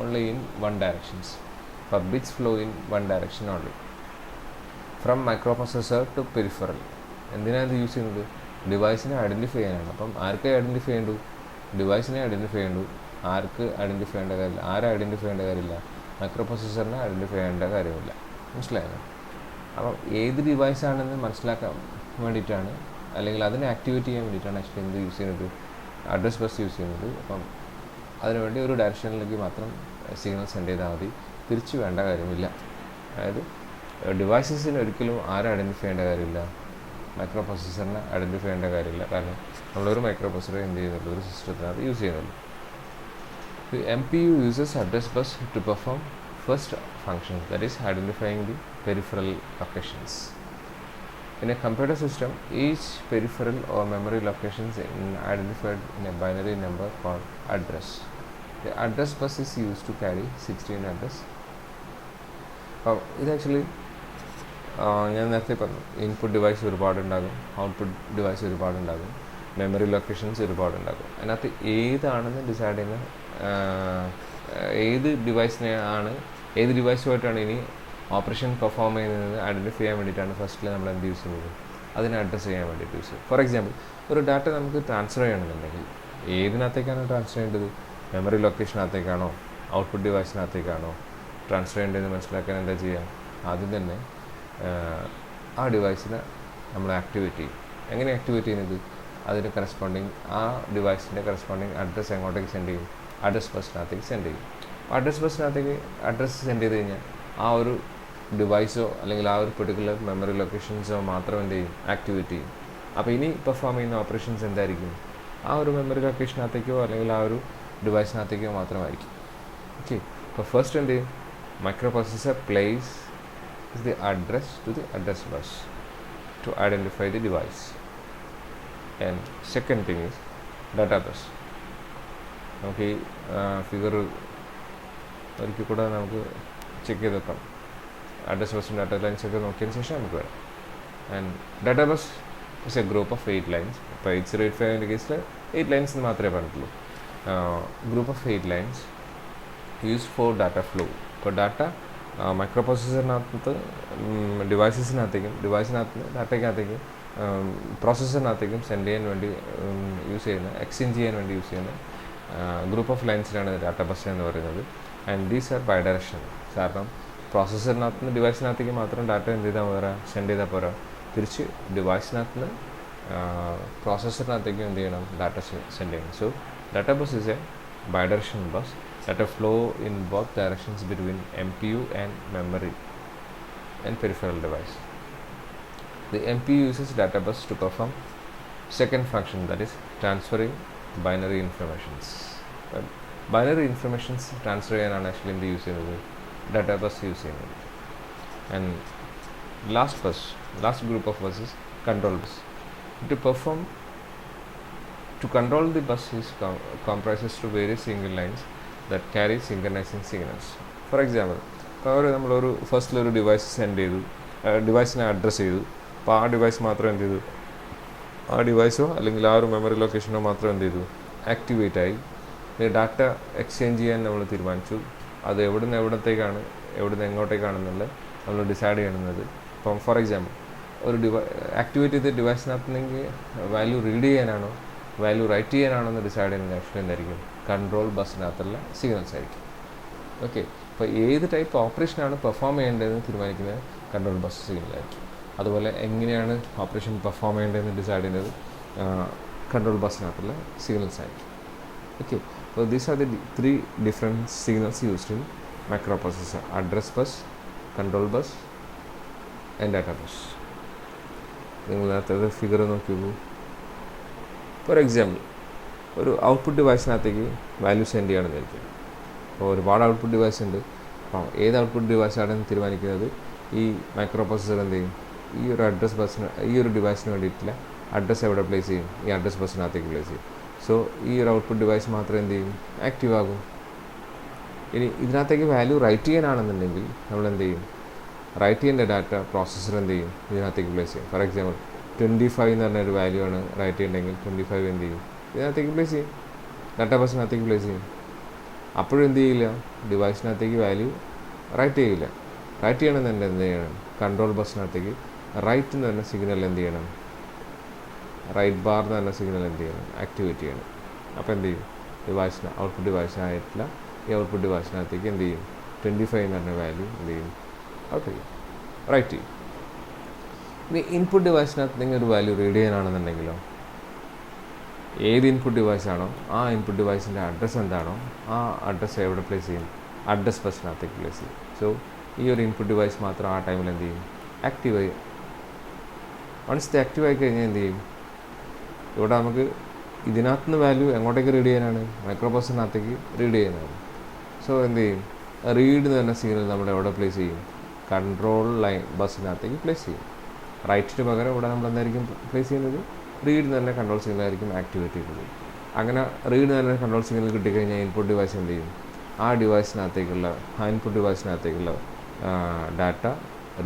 A: only in one directions. Bits flow in one direction only from microprocessor to peripheral. എന്തിനാണ് ഇത് use ചെയ്യുന്നത്? ഡിവൈസിനെ identify ചെയ്യാനാണ്. അപ്പം ആർക്ക് identify ചെയ്യേണ്ടു? ഡിവൈസിനെ identify ചെയ്യേണ്ടു. ആർക്ക് identify ചെയ്യേണ്ട കാര്യമില്ല. ആരെ identify ചെയ്യേണ്ട കാര്യമില്ല? മൈക്രോ പ്രോസസ്സറിനെ ഐഡൻറ്റിഫൈ ചെയ്യേണ്ട കാര്യമില്ല. മനസ്സിലായോ? അപ്പം ഏത് ഡിവൈസാണെന്ന് മനസ്സിലാക്കാൻ വേണ്ടിയിട്ടാണ്, അല്ലെങ്കിൽ അതിനെ ആക്ടിവേറ്റ് ചെയ്യാൻ വേണ്ടിയിട്ടാണ് ആക്ച്വലി എന്ത് യൂസ് ചെയ്യുന്നത്? അഡ്രസ് ബസ് യൂസ് ചെയ്യുന്നത്. അപ്പം അതിനുവേണ്ടി ഒരു ഡയറക്ഷനിലേക്ക് മാത്രം സിഗ്നൽ സെൻഡ് ചെയ്താൽ മതി, തിരിച്ചു വേണ്ട കാര്യമില്ല. അതായത് ഡിവൈസസിന് ഒരിക്കലും ആരെ ഐഡൻറ്റിഫൈ ചെയ്യേണ്ട കാര്യമില്ല, മൈക്രോ പ്രോസസ്സറിനെ ഐഡൻറ്റിഫൈ ചെയ്യേണ്ട കാര്യമില്ല. കാരണം നമ്മളൊരു മൈക്രോ പ്രോസസ്സർ എന്ത് ചെയ്യുന്നുള്ളൂ, ഒരു സിസ്റ്റത്തിനകത്ത് യൂസ് ചെയ്യുന്നുള്ളൂ. MPU uses address bus to perform first function, that is identifying the peripheral locations. In a computer system, each peripheral or memory locations is identified in a binary number called address. The address bus is used to carry 16 address. ഇത് actually ഞാൻ നേരത്തെ പറഞ്ഞു, input device ഒരുപാടുണ്ടാകും, output device ഒരുപാടുണ്ടാകും, memory locations ഒരുപാടുണ്ടാകും. അതിനകത്ത് ഏതാണെന്ന് decide ചെയ്യുന്ന ഏത് ഡിവൈസുമായിട്ടാണ് ഇനി ഓപ്പറേഷൻ പെർഫോം ചെയ്യുന്നത് ഐഡൻറ്റിഫൈ ചെയ്യാൻ വേണ്ടിയിട്ടാണ് ഫസ്റ്റിൽ നമ്മൾ എന്ത് യൂസ് ചെയ്യുന്നത്, അതിനെ അഡ്രസ്സ് ചെയ്യാൻ വേണ്ടിയിട്ട് യൂസ് ചെയ്യും. ഫോർ എക്സാമ്പിൾ, ഒരു ഡാറ്റ നമുക്ക് ട്രാൻസ്ഫർ ചെയ്യണമെന്നുണ്ടെങ്കിൽ ഏതിനകത്തേക്കാണ് ട്രാൻസ്ഫർ ചെയ്യേണ്ടത്? മെമ്മറി ലൊക്കേഷനകത്തേക്കാണോ ഔട്ട്പുട്ട് ഡിവൈസിനകത്തേക്കാണോ ട്രാൻസ്ഫർ ചെയ്യേണ്ടതെന്ന് മനസ്സിലാക്കാൻ എന്താ ചെയ്യുക? ആദ്യം തന്നെ ആ ഡിവൈസിനെ നമ്മൾ ആക്ടിവേറ്റ് ചെയ്യും. എങ്ങനെ ആക്ടിവേറ്റ് ചെയ്യുന്നത്? അതിന് കറസ്പോണ്ടിങ് ആ ഡിവൈസിൻ്റെ കറസ്പോണ്ടിങ് അഡ്രസ്സ് എങ്ങോട്ടേക്ക് സെൻഡ് ചെയ്യും? അഡ്രസ് ബസ്സിനകത്തേക്ക് സെൻഡ് ചെയ്യും. അഡ്രസ് ബസ്സിനകത്തേക്ക് അഡ്രസ്സ് സെൻഡ് ചെയ്ത് കഴിഞ്ഞാൽ ആ ഒരു ഡിവൈസോ അല്ലെങ്കിൽ ആ ഒരു പെർട്ടിക്കുലർ മെമ്മറി ലൊക്കേഷൻസോ മാത്രം എന്ത് ചെയ്യും? ആക്ടിവേറ്റ് ചെയ്യും. അപ്പോൾ ഇനി പെർഫോം ചെയ്യുന്ന ഓപ്പറേഷൻസ് എന്തായിരിക്കും? ആ ഒരു മെമ്മറി ലൊക്കേഷനകത്തേക്കോ അല്ലെങ്കിൽ ആ ഒരു ഡിവൈസിനകത്തേക്കോ മാത്രമായിരിക്കും. ഓക്കെ, അപ്പോൾ ഫസ്റ്റ് എന്ത് ചെയ്യും? Micro processor place the address to the address bus to identify the device. And second thing is data bus. നമുക്ക് ഫിഗർ ഒരിക്കൽ കൂടെ നമുക്ക് ചെക്ക് ചെയ്ത് വെക്കാം. അഡ്രസ് ബസ്സും ഡാറ്റ ലൈൻസ് ഒക്കെ നോക്കിയതിന് ശേഷം നമുക്ക് വരാം. And data bus is a group of 8 lines. ഇപ്പോൾ 8085 കേസിൽ 8 ലൈൻസ് എന്ന് മാത്രമേ പറഞ്ഞിട്ടുള്ളൂ. Group of 8 lines used for data flow. ഇപ്പോൾ ഡാറ്റ മൈക്രോ പ്രോസസ്സറിനകത്ത് ഡിവൈസിനകത്തേക്കും ഡാറ്റയ്ക്കകത്തേക്കും പ്രോസസ്സറിനകത്തേക്കും സെൻഡ് ചെയ്യാൻ വേണ്ടി യൂസ് ചെയ്യുന്ന, എക്സ്ചേഞ്ച് ചെയ്യാൻ വേണ്ടി യൂസ് ചെയ്യുന്ന ഗ്രൂപ്പ് ഓഫ് ലൈൻസിനാണ് ഡാറ്റ ബസ് എന്ന് പറയുന്നത്. And these are bidirection. കാരണം പ്രോസസ്സറിനകത്ത് നിന്ന് ഡിവൈസിനകത്തേക്ക് മാത്രം ഡാറ്റ എന്ത് ചെയ്താൽ പോരാ, സെൻഡ് ചെയ്താൽ പോരാ, തിരിച്ച് ഡിവൈസിനകത്ത് നിന്ന് പ്രോസസ്സറിനകത്തേക്ക് എന്ത് ചെയ്യണം, ഡാറ്റ സെൻഡ് ചെയ്യണം. So data bus is a bidirection bus. Data flow in both directions between MPU and memory and peripheral device. The MPU uses data bus to perform second function, that is transferring binary informations. Binary informations transfer ചെയ്യാനാണ് actually എന്ത് use ചെയ്യുന്നത്, data bus use ചെയ്യുന്നത്. And last group of buses, control bus. To control the bus is comprises to various single lines that carry synchronizing signals. For example, ഇപ്പോൾ നമ്മളൊരു ഫസ്റ്റിലൊരു device send ചെയ്തു, ഡിവൈസിനെ address ചെയ്തു. അപ്പോൾ ആ device മാത്രം എന്ത് ചെയ്തു, ആ ഡിവൈസോ അല്ലെങ്കിൽ ആ ഒരു മെമ്മറി ലൊക്കേഷനോ മാത്രം എന്ത് ചെയ്തു, ആക്ടിവേറ്റ് ആയി. ഡാറ്റ എക്സ്ചേഞ്ച് ചെയ്യാൻ നമ്മൾ തീരുമാനിച്ചു. അത് എവിടുന്ന് എങ്ങോട്ടേക്കാണെന്നുള്ള നമ്മൾ ഡിസൈഡ് ചെയ്യുന്നത്. ഇപ്പം ഫോർ എക്സാമ്പിൾ, ഒരു ആക്ടിവേറ്റ് ചെയ്ത ഡിവൈസിനകത്തുനിന്നെങ്കിൽ വാല്യൂ റീഡ് ചെയ്യാനാണോ വാല്യൂ റൈറ്റ് ചെയ്യാനാണോ എന്ന് ഡിസൈഡ് ചെയ്യുന്നത് ആക്ച്വലി എന്തായിരിക്കും, കൺട്രോൾ ബസ്സിനകത്തുള്ള സിഗ്നൽസ് ആയിരിക്കും. ഓക്കെ, അപ്പോൾ ഏത് ടൈപ്പ് ഓപ്പറേഷനാണ് പെർഫോം ചെയ്യേണ്ടതെന്ന് തീരുമാനിക്കുന്നത് കൺട്രോൾ ബസ് സിഗ്നലായിരിക്കും. അതുപോലെ എങ്ങനെയാണ് ഓപ്പറേഷൻ പെർഫോം ചെയ്യേണ്ടതെന്ന് ഡിസൈഡ് ചെയ്യുന്നത് കൺട്രോൾ ബസ്സിനകത്തുള്ള സിഗ്നൽസ് ആയിരിക്കും. ഓക്കെ, അപ്പോൾ these are the 3 different signals used in micro processor: address bus, control bus and data bus. നിങ്ങൾ നേരത്തെ ഫിഗർ നോക്കിയോളൂ. ഫോർ എക്സാമ്പിൾ, ഒരു ഔട്ട്പുട്ട് ഡിവൈസിനകത്തേക്ക് വാല്യൂ സെൻഡ് ചെയ്യണമെന്ന് വിചാരിക്കും. അപ്പോൾ ഒരുപാട് ഔട്ട്പുട്ട് ഡിവൈസ് ഉണ്ട്. അപ്പോൾ ഏത് ഔട്ട്പുട്ട് ഡിവൈസാണെന്ന് തീരുമാനിക്കുന്നത് ഈ മൈക്രോ പ്രോസസ്സർ എന്ത് ചെയ്യും, ഈ ഒരു ഡിവൈസിന് വേണ്ടിയിട്ടുള്ള അഡ്രസ്സ് എവിടെ പ്ലേസ് ചെയ്യും, ഈ അഡ്രസ് ബസ്സിനകത്തേക്ക് പ്ലേസ് ചെയ്യും. സോ ഈ ഒരു ഔട്ട്പുട്ട് ഡിവൈസ് മാത്രം എന്ത് ചെയ്യും, ആക്റ്റീവ് ആകും. ഇനി ഇതിനകത്തേക്ക് വാല്യൂ റൈറ്റ് ചെയ്യാനാണെന്നുണ്ടെങ്കിൽ നമ്മൾ എന്ത് ചെയ്യും, റൈറ്റ് ചെയ്യേണ്ട ഡാറ്റ പ്രോസസ്സർ എന്ത് ചെയ്യും, ഇതിനകത്തേക്ക് പ്ലേസ് ചെയ്യും. ഫോർ എക്സാമ്പിൾ 25 എന്ന് പറഞ്ഞൊരു വാല്യൂ ആണ് റൈറ്റ് ചെയ്യണമെങ്കിൽ 25 എന്ത് ചെയ്യും, ഇതിനകത്തേക്ക് പ്ലേസ് ചെയ്യും, ഡാറ്റാ ബസ്സിനകത്തേക്ക് പ്ലേസ് ചെയ്യും. അപ്പോഴും എന്ത് ചെയ്യില്ല, ഡിവൈസിനകത്തേക്ക് വാല്യൂ റൈറ്റ് ചെയ്യില്ല. റൈറ്റ് ചെയ്യണമെന്നുണ്ട് എന്ത് ചെയ്യണം, കൺട്രോൾ ബസ്സിനകത്തേക്ക് റൈറ്റ് എന്ന് പറഞ്ഞ സിഗ്നൽ എന്ത് ചെയ്യണം, റൈറ്റ് ബാർ എന്ന് പറഞ്ഞ സിഗ്നൽ എന്ത് ചെയ്യണം, ആക്ടിവേറ്റ് ചെയ്യണം. അപ്പോൾ എന്ത് ചെയ്യും, ഔട്ട്പുട്ട് ഡിവൈസിനായിട്ടുള്ള ഈ ഔട്ട്പുട്ട് ഡിവൈസിനകത്തേക്ക് എന്ത് ചെയ്യും, 25 എന്ന് പറഞ്ഞ വാല്യൂ എന്ത് ചെയ്യും, ഔട്ട് ചെയ്യും, റൈറ്റ് ചെയ്യും. ഇനി ഇൻപുട്ട് ഡിവൈസിനകത്ത് നിങ്ങൾ ഒരു വാല്യൂ റീഡ് ചെയ്യാനാണെന്നുണ്ടെങ്കിലോ, ഏത് ഇൻപുട്ട് ഡിവൈസാണോ ആ ഇൻപുട്ട് ഡിവൈസിൻ്റെ അഡ്രസ്സ് എന്താണോ ആ അഡ്രസ്സ് എവിടെ പ്ലേസ് ചെയ്യും, അഡ്രസ് ബസ്സിനകത്തേക്ക് പ്ലേസ് ചെയ്യും. സോ ഈ ഒരു ഇൻപുട്ട് ഡിവൈസ് മാത്രം ആ ടൈമിൽ എന്ത് ചെയ്യും, ആക്റ്റീവ് ആയി. വൺസ് ഇത് ആക്റ്റീവ് ആയി കഴിഞ്ഞാൽ എന്ത് ചെയ്യും, ഇവിടെ നമുക്ക് ഇതിനകത്തുനിന്ന് വാല്യൂ എങ്ങോട്ടേക്ക് റീഡ് ചെയ്യാനാണ്, മൈക്രോ പ്രോസസ്സറിനകത്തേക്ക് റീഡ് ചെയ്യാനാണ്. സോ എന്ത് ചെയ്യും, റീഡ് എന്ന് പറഞ്ഞ സിഗ്നൽ നമ്മൾ എവിടെ പ്ലേസ് ചെയ്യും, കൺട്രോൾ ലൈൻ ബസ്സിനകത്തേക്ക് പ്ലേസ് ചെയ്യും. റൈറ്റിന് പകരം ഇവിടെ നമ്മൾ എന്തായിരിക്കും പ്ലേസ് ചെയ്യുന്നത്, റീഡ് തന്നെ കൺട്രോൾ സിഗ്നലായിരിക്കും ആക്ടിവേറ്റ് ചെയ്തത്. അങ്ങനെ റീഡ് തന്നെ കൺട്രോൾ സിഗ്നൽ കിട്ടിക്കഴിഞ്ഞാൽ ഇൻപുട്ട് ഡിവൈസ് എന്ത് ചെയ്യും, ആ ഇൻപുട്ട് ഡിവൈസിനകത്തേക്കുള്ള ഡാറ്റ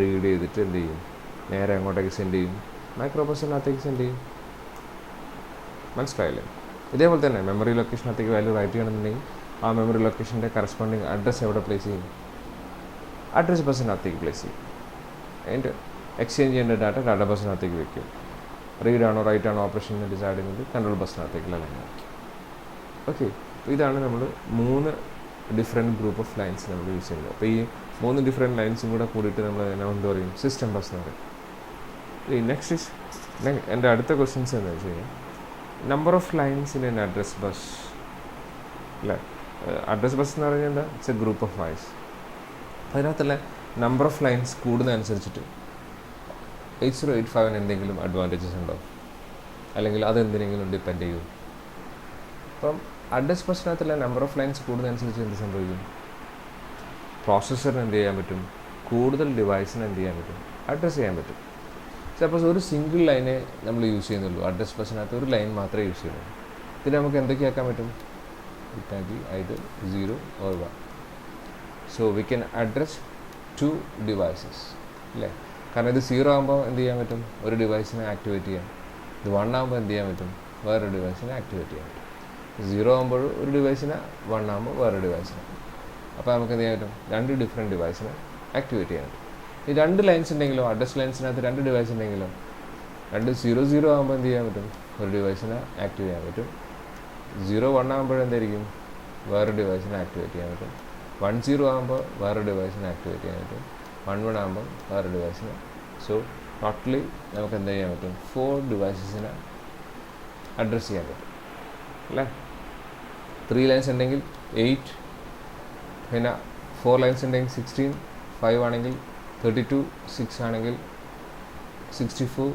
A: റീഡ് ചെയ്തിട്ട് എന്ത് ചെയ്യും, നേരെ എങ്ങോട്ടേക്ക് സെൻഡ് ചെയ്യും, മൈക്രോ പ്രോസസ്സറിനകത്തേക്ക് സെൻഡ് ചെയ്യും. മനസ്സിലായില്ലേ? ഇതേപോലെ തന്നെ മെമ്മറി ലൊക്കേഷനകത്തേക്ക് വാല്യൂ റൈറ്റ് ചെയ്യണമെന്നുണ്ടെങ്കിൽ ആ മെമ്മറി ലൊക്കേഷൻ്റെ കറസ്പോണ്ടിങ് അഡ്രസ്സ് എവിടെ പ്ലേസ് ചെയ്യും, അഡ്രസ് ബസ്സിനകത്തേക്ക് പ്ലേസ് ചെയ്യും. അതിൻ്റെ എക്സ്ചേഞ്ച് ചെയ്യേണ്ട ഡാറ്റ ബസ്സിനകത്തേക്ക് വയ്ക്കും. റീഡാണോ റൈറ്റ് ആണോ ഓപ്പറേഷൻ ഡിസൈഡ് ചെയ്യുന്നത് കൺട്രോൾ ബസ്സിനകത്തേക്കുള്ള ലൈനായിരിക്കും. ഓക്കെ, അപ്പോൾ ഇതാണ് നമ്മൾ 3 ഡിഫറെൻറ്റ് ഗ്രൂപ്പ് ഓഫ് ലൈൻസ് നമ്മൾ യൂസ് ചെയ്യുന്നത്. അപ്പോൾ ഈ 3 ഡിഫറെൻറ്റ് ലൈൻസും കൂടെ കൂടിയിട്ട് നമ്മൾ എന്താ പറയും, സിസ്റ്റം ബസ് എന്ന് പറയും. എൻ്റെ അടുത്ത ക്വസ്റ്റ്യൻസ് എന്താ വെച്ച് കഴിഞ്ഞാൽ, number of lines in N address bus. അല്ലേ, അഡ്രസ് ബസ് എന്ന് പറഞ്ഞാൽ എന്താ, it's a group of lines. അതിനകത്തുള്ള നമ്പർ ഓഫ് ലൈൻസ് കൂടുന്നതനുസരിച്ചിട്ട് 8085 എന്തെങ്കിലും അഡ്വാൻറ്റേജസ് ഉണ്ടോ, അല്ലെങ്കിൽ അതെന്തിനെങ്കിലും ഡിപ്പെൻഡ് ചെയ്യും. അപ്പം അഡ്രസ് ബസ്സിനകത്തുള്ള നമ്പർ ഓഫ് ലൈൻസ് കൂടുന്നതനുസരിച്ച് എന്ത് സംഭവിക്കും, പ്രോസസ്സറിന് എന്ത് ചെയ്യാൻ പറ്റും, കൂടുതൽ ഡിവൈസിന് എന്ത് ചെയ്യാൻ പറ്റും, അഡ്രസ്സ് ചെയ്യാൻ പറ്റും. സപ്പോസ് ഒരു സിംഗിൾ ലൈനെ നമ്മൾ യൂസ് ചെയ്യുന്നുള്ളൂ, അഡ്രസ് ബസ്സിനകത്ത് ഒരു ലൈൻ മാത്രമേ യൂസ് ചെയ്യുന്നുള്ളൂ. ഇതിന് നമുക്ക് എന്തൊക്കെയാക്കാൻ പറ്റും, it be either 0 or 1. So we can address 2 devices അല്ലേ. കാരണം ഇത് 0 ആകുമ്പോൾ എന്ത് ചെയ്യാൻ പറ്റും, ഒരു ഡിവൈസിനെ ആക്ടിവേറ്റ് ചെയ്യാം. ഇത് 1 ആകുമ്പോൾ എന്ത് ചെയ്യാൻ പറ്റും, വേറൊരു ഡിവൈസിനെ ആക്ടിവേറ്റ് ചെയ്യാൻ പറ്റും. 0 ആകുമ്പോൾ ഒരു ഡിവൈസിനെ, 1 ആകുമ്പോൾ വേറൊരു ഡിവൈസിനെ. അപ്പോൾ നമുക്ക് എന്ത് ചെയ്യാൻ പറ്റും, 2 ഡിഫറെൻറ്റ് ഡിവൈസിനെ ആക്ടിവേറ്റ് ചെയ്യാൻ പറ്റും. ഈ 2 ലൈൻസ് ഉണ്ടെങ്കിലോ, അഡ്രസ് ലൈൻസിനകത്ത് 2 ഡിവൈസ് ഉണ്ടെങ്കിലോ, 2 0 ആകുമ്പോൾ എന്ത് ചെയ്യാൻ പറ്റും, ഒരു ഡിവൈസിനെ ആക്റ്റീവ് ചെയ്യാൻ പറ്റും. 0 1 ആകുമ്പോഴെന്തായിരിക്കും, വേറെ ഡിവൈസിനെ ആക്ടിവേറ്റ് ചെയ്യാൻ പറ്റും. 1 0 ആകുമ്പോൾ വേറെ ഡിവൈസിനെ ആക്ടിവേറ്റ് ചെയ്യാൻ പറ്റും. 1 1 ആകുമ്പോൾ വേറെ ഡിവൈസിനെ. സോ ടോട്ടലി നമുക്ക് എന്ത് ചെയ്യാൻ പറ്റും, 4 ഡിവൈസസിനെ അഡ്രസ്സ് ചെയ്യാൻ പറ്റും അല്ലേ. 3 ലൈൻസ് ഉണ്ടെങ്കിൽ 8, പിന്നെ 4 ലൈൻസ് ഉണ്ടെങ്കിൽ 16, 5 ആണെങ്കിൽ 32, 6 ആണെങ്കിൽ 64,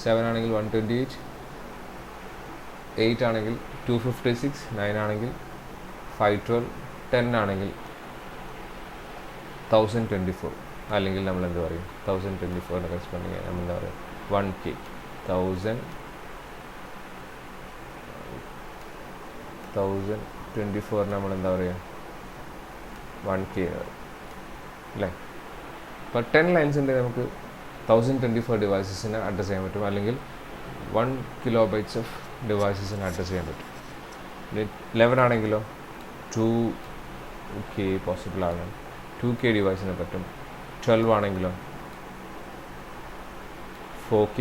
A: 7 ആണെങ്കിൽ 128, 8 ആണെങ്കിൽ 256, 9 ആണെങ്കിൽ 512, 10 ആണെങ്കിൽ 1024. അല്ലെങ്കിൽ നമ്മൾ എന്ത് പറയും, 1024 കറസ്പോണ്ടിങ് ചെയ്യാൻ നമ്മൾ എന്താ പറയുക, 1K. 1024 നമ്മൾ എന്താ പറയുക, 1K അല്ലേ. ഇപ്പോൾ 10 ലൈൻസ് ഉണ്ടെങ്കിൽ നമുക്ക് 1024 ഡിവൈസസിനെ അഡ്രസ്സ് ചെയ്യാൻ പറ്റും, അല്ലെങ്കിൽ 1 കിലോബൈറ്റ്സ് ഓഫ് ഡിവൈസസിനെ അഡ്രസ്സ് ചെയ്യാൻ പറ്റും. 11 ആണെങ്കിലോ 2K പോസിബിൾ ആണ്, 2K ഡിവൈസിന് പറ്റും. 12 ആണെങ്കിലോ 4K.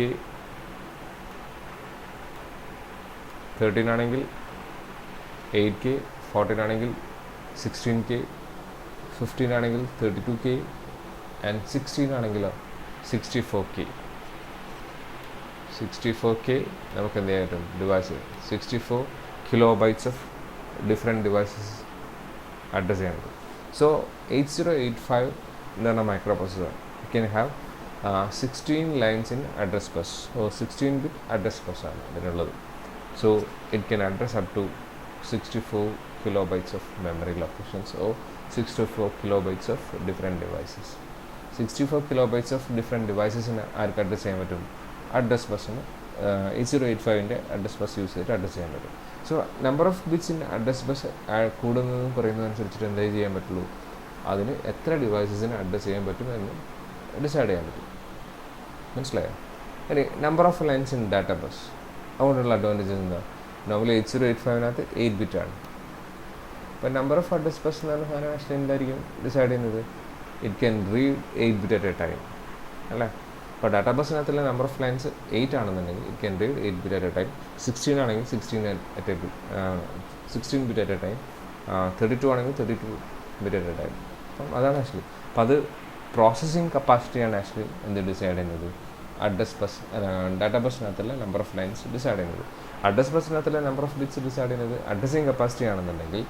A: 13 ആണെങ്കിൽ 8K. 14 ആണെങ്കിൽ 16K. 15 ആണെങ്കിൽ 32K. ആൻഡ് 16 ആണെങ്കിലോ 64K. 64K നമുക്ക് എന്ത് ചെയ്യാൻ പറ്റും, device 64 kilobytes of different devices address ചെയ്യാൻ പറ്റും. സോ 8085 എന്ന് പറഞ്ഞ microprocessor can have 16 lines in address bus. So 16-bit address ബസ്സാണ് ഇതിനുള്ളത്. So it can address up to 64 kilobytes of memory locations or 64 kilobytes of different devices. 64 kilobytes of different devices arc address ചെയ്യാൻ പറ്റും, address ബസ്സിന് 8085-ൻ്റെ address bus use ചെയ്തിട്ട് address ചെയ്യാൻ പറ്റും. So number of bits in address bus കൂടുന്നതും കുറയുന്നതനുസരിച്ചിട്ട് എന്താ ചെയ്യാൻ പറ്റുള്ളൂ, അതിന് എത്ര ഡിവൈസസിന് അഡ്രസ് ചെയ്യാൻ പറ്റും എന്ന് ഡിസൈഡ് ചെയ്യാൻ പറ്റും. മനസ്സിലായോ? ഇനി number of lines in data bus, അതുകൊണ്ടുള്ള അഡ്വാൻറ്റേജസ് എന്താ, നോർമലി 8085-നകത്ത് 8-bit ആണ്. അപ്പോൾ നമ്പർ ഓഫ് അഡ്രസ് ബസ് എന്ന് പറഞ്ഞ സാധനം ആക്ച്വലി എന്തായിരിക്കും ഡിസൈഡ് ചെയ്യുന്നത്, it can read 8-bit at a time അല്ലേ. അപ്പോൾ ഡാറ്റാ ബസ്സിനകത്തുള്ള നമ്പർ ഓഫ് ലൈൻസ് 8 ആണെന്നുണ്ടെങ്കിൽ it can read 8-bit at a time. 16 ആണെങ്കിൽ 16 bit at a time. 32 ആണെങ്കിൽ 32-bit at a time. അപ്പം അതാണ് ആക്ച്വലി. അപ്പം അത് പ്രോസസ്സിങ് കപ്പാസിറ്റിയാണ് ആക്ച്വലി എന്ത് ഡിസൈഡ് ചെയ്യുന്നത്, അഡ്രസ് ബസ് ഡാറ്റാ ബസ്സിനകത്തുള്ള നമ്പർ ഓഫ് ലൈൻസ് ഡിസൈഡ് ചെയ്യുന്നത്. അഡ്രസ് ബസ്സിനകത്തുള്ള നമ്പർ ഓഫ് ബിറ്റ്സ് ഡിസൈഡ് ചെയ്യുന്നത് അഡ്രസ്സിങ് കപ്പാസിറ്റി ആണെന്നുണ്ടെങ്കിൽ